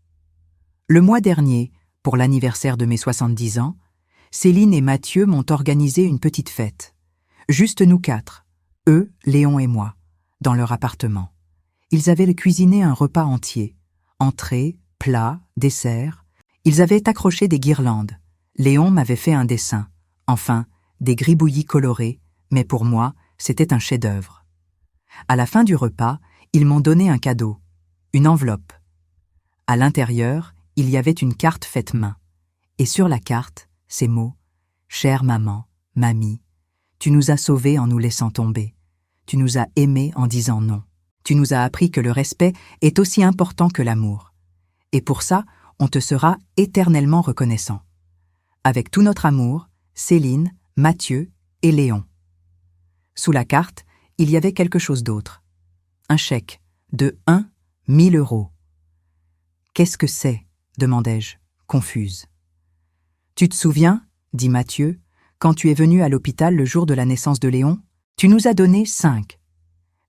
A: Le mois dernier, pour l'anniversaire de mes 70 ans, Céline et Mathieu m'ont organisé une petite fête. Juste nous 4, eux, Léon et moi, dans leur appartement. Ils avaient cuisiné un repas entier. Entrée, plat, dessert. Ils avaient accroché des guirlandes. Léon m'avait fait un dessin. Enfin, des gribouillis colorés, mais pour moi, c'était un chef-d'œuvre. À la fin du repas, ils m'ont donné un cadeau, une enveloppe. À l'intérieur, il y avait une carte faite main. Et sur la carte, ces mots « Chère maman, mamie, tu nous as sauvés en nous laissant tomber. Tu nous as aimés en disant non. Tu nous as appris que le respect est aussi important que l'amour. Et pour ça, on te sera éternellement reconnaissant. Avec tout notre amour, Céline, Mathieu et Léon. » Sous la carte, il y avait quelque chose d'autre. Un chèque de 1 000 €. « Qu'est-ce que c'est ?» demandai-je, confuse. « Tu te souviens, dit Mathieu, quand tu es venu à l'hôpital le jour de la naissance de Léon, tu nous as donné 5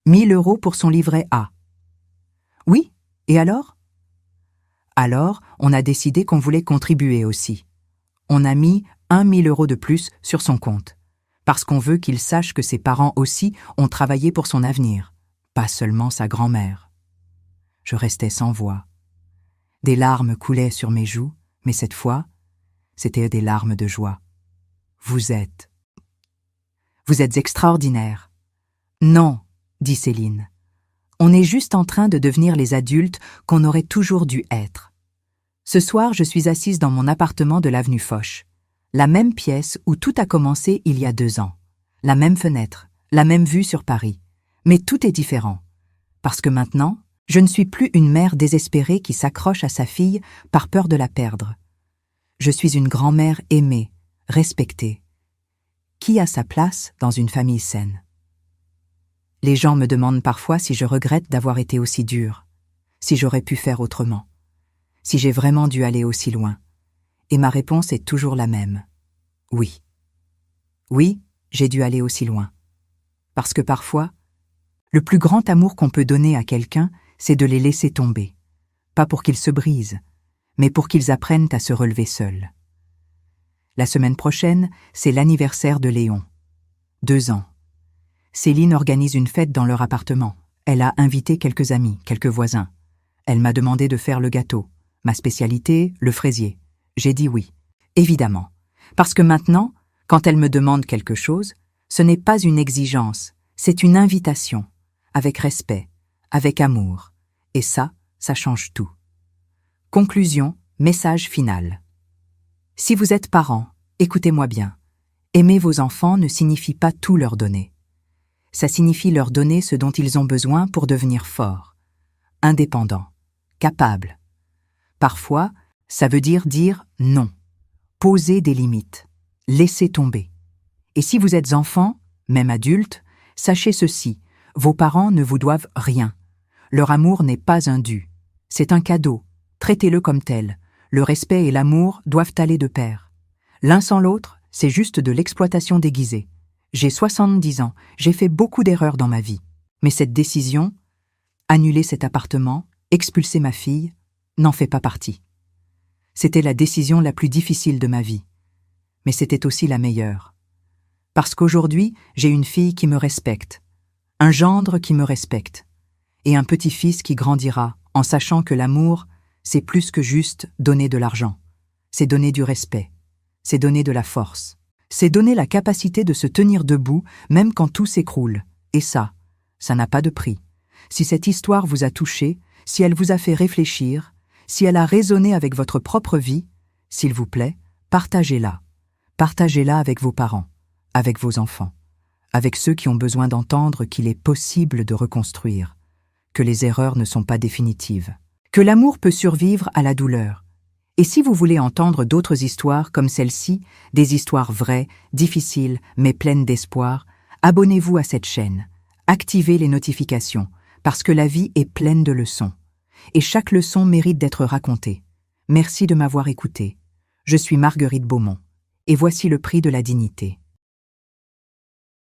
A: 000 € pour son livret A. » « Oui, et alors ?»« Alors, on a décidé qu'on voulait contribuer aussi. On a mis 1 000 € de plus sur son compte, parce qu'on veut qu'il sache que ses parents aussi ont travaillé pour son avenir, pas seulement sa grand-mère. Je restais sans voix. Des larmes coulaient sur mes joues, mais cette fois, c'était des larmes de joie. Vous êtes extraordinaire. Non, dit Céline. On est juste en train de devenir les adultes qu'on aurait toujours dû être. Ce soir, je suis assise dans mon appartement de l'avenue Foch, la même pièce où tout a commencé il y a 2 ans, la même fenêtre, la même vue sur Paris. Mais tout est différent, parce que maintenant, je ne suis plus une mère désespérée qui s'accroche à sa fille par peur de la perdre. Je suis une grand-mère aimée, respectée, qui a sa place dans une famille saine. Les gens me demandent parfois si je regrette d'avoir été aussi dure, si j'aurais pu faire autrement, si j'ai vraiment dû aller aussi loin. Et ma réponse est toujours la même. Oui. Oui, j'ai dû aller aussi loin. Parce que parfois, le plus grand amour qu'on peut donner à quelqu'un, c'est de les laisser tomber. Pas pour qu'ils se brisent, mais pour qu'ils apprennent à se relever seuls. La semaine prochaine, c'est l'anniversaire de Léon. 2 ans. Céline organise une fête dans leur appartement. Elle a invité quelques amis, quelques voisins. Elle m'a demandé de faire le gâteau. Ma spécialité, le fraisier. J'ai dit oui, évidemment. Parce que maintenant, quand elle me demande quelque chose, ce n'est pas une exigence, c'est une invitation, avec respect, avec amour. Et ça change tout. Conclusion, message final. Si vous êtes parent, écoutez-moi bien. Aimer vos enfants ne signifie pas tout leur donner. Ça signifie leur donner ce dont ils ont besoin pour devenir forts, indépendants, capables. Parfois, ça veut dire non, poser des limites, laisser tomber. Et si vous êtes enfant, même adulte, sachez ceci, vos parents ne vous doivent rien. Leur amour n'est pas un dû, c'est un cadeau, traitez-le comme tel. Le respect et l'amour doivent aller de pair. L'un sans l'autre, c'est juste de l'exploitation déguisée. J'ai 70 ans, j'ai fait beaucoup d'erreurs dans ma vie. Mais cette décision, annuler cet appartement, expulser ma fille, n'en fait pas partie. C'était la décision la plus difficile de ma vie. Mais c'était aussi la meilleure. Parce qu'aujourd'hui, j'ai une fille qui me respecte, un gendre qui me respecte, et un petit-fils qui grandira en sachant que l'amour, c'est plus que juste donner de l'argent. C'est donner du respect. C'est donner de la force. C'est donner la capacité de se tenir debout même quand tout s'écroule. Et ça n'a pas de prix. Si cette histoire vous a touché, si elle vous a fait réfléchir, si elle a résonné avec votre propre vie, s'il vous plaît, partagez-la. Partagez-la avec vos parents, avec vos enfants, avec ceux qui ont besoin d'entendre qu'il est possible de reconstruire, que les erreurs ne sont pas définitives, que l'amour peut survivre à la douleur. Et si vous voulez entendre d'autres histoires comme celle-ci, des histoires vraies, difficiles, mais pleines d'espoir, abonnez-vous à cette chaîne. Activez les notifications, parce que la vie est pleine de leçons. Et chaque leçon mérite d'être racontée. Merci de m'avoir écouté. Je suis Marguerite Beaumont. Et voici le prix de la dignité.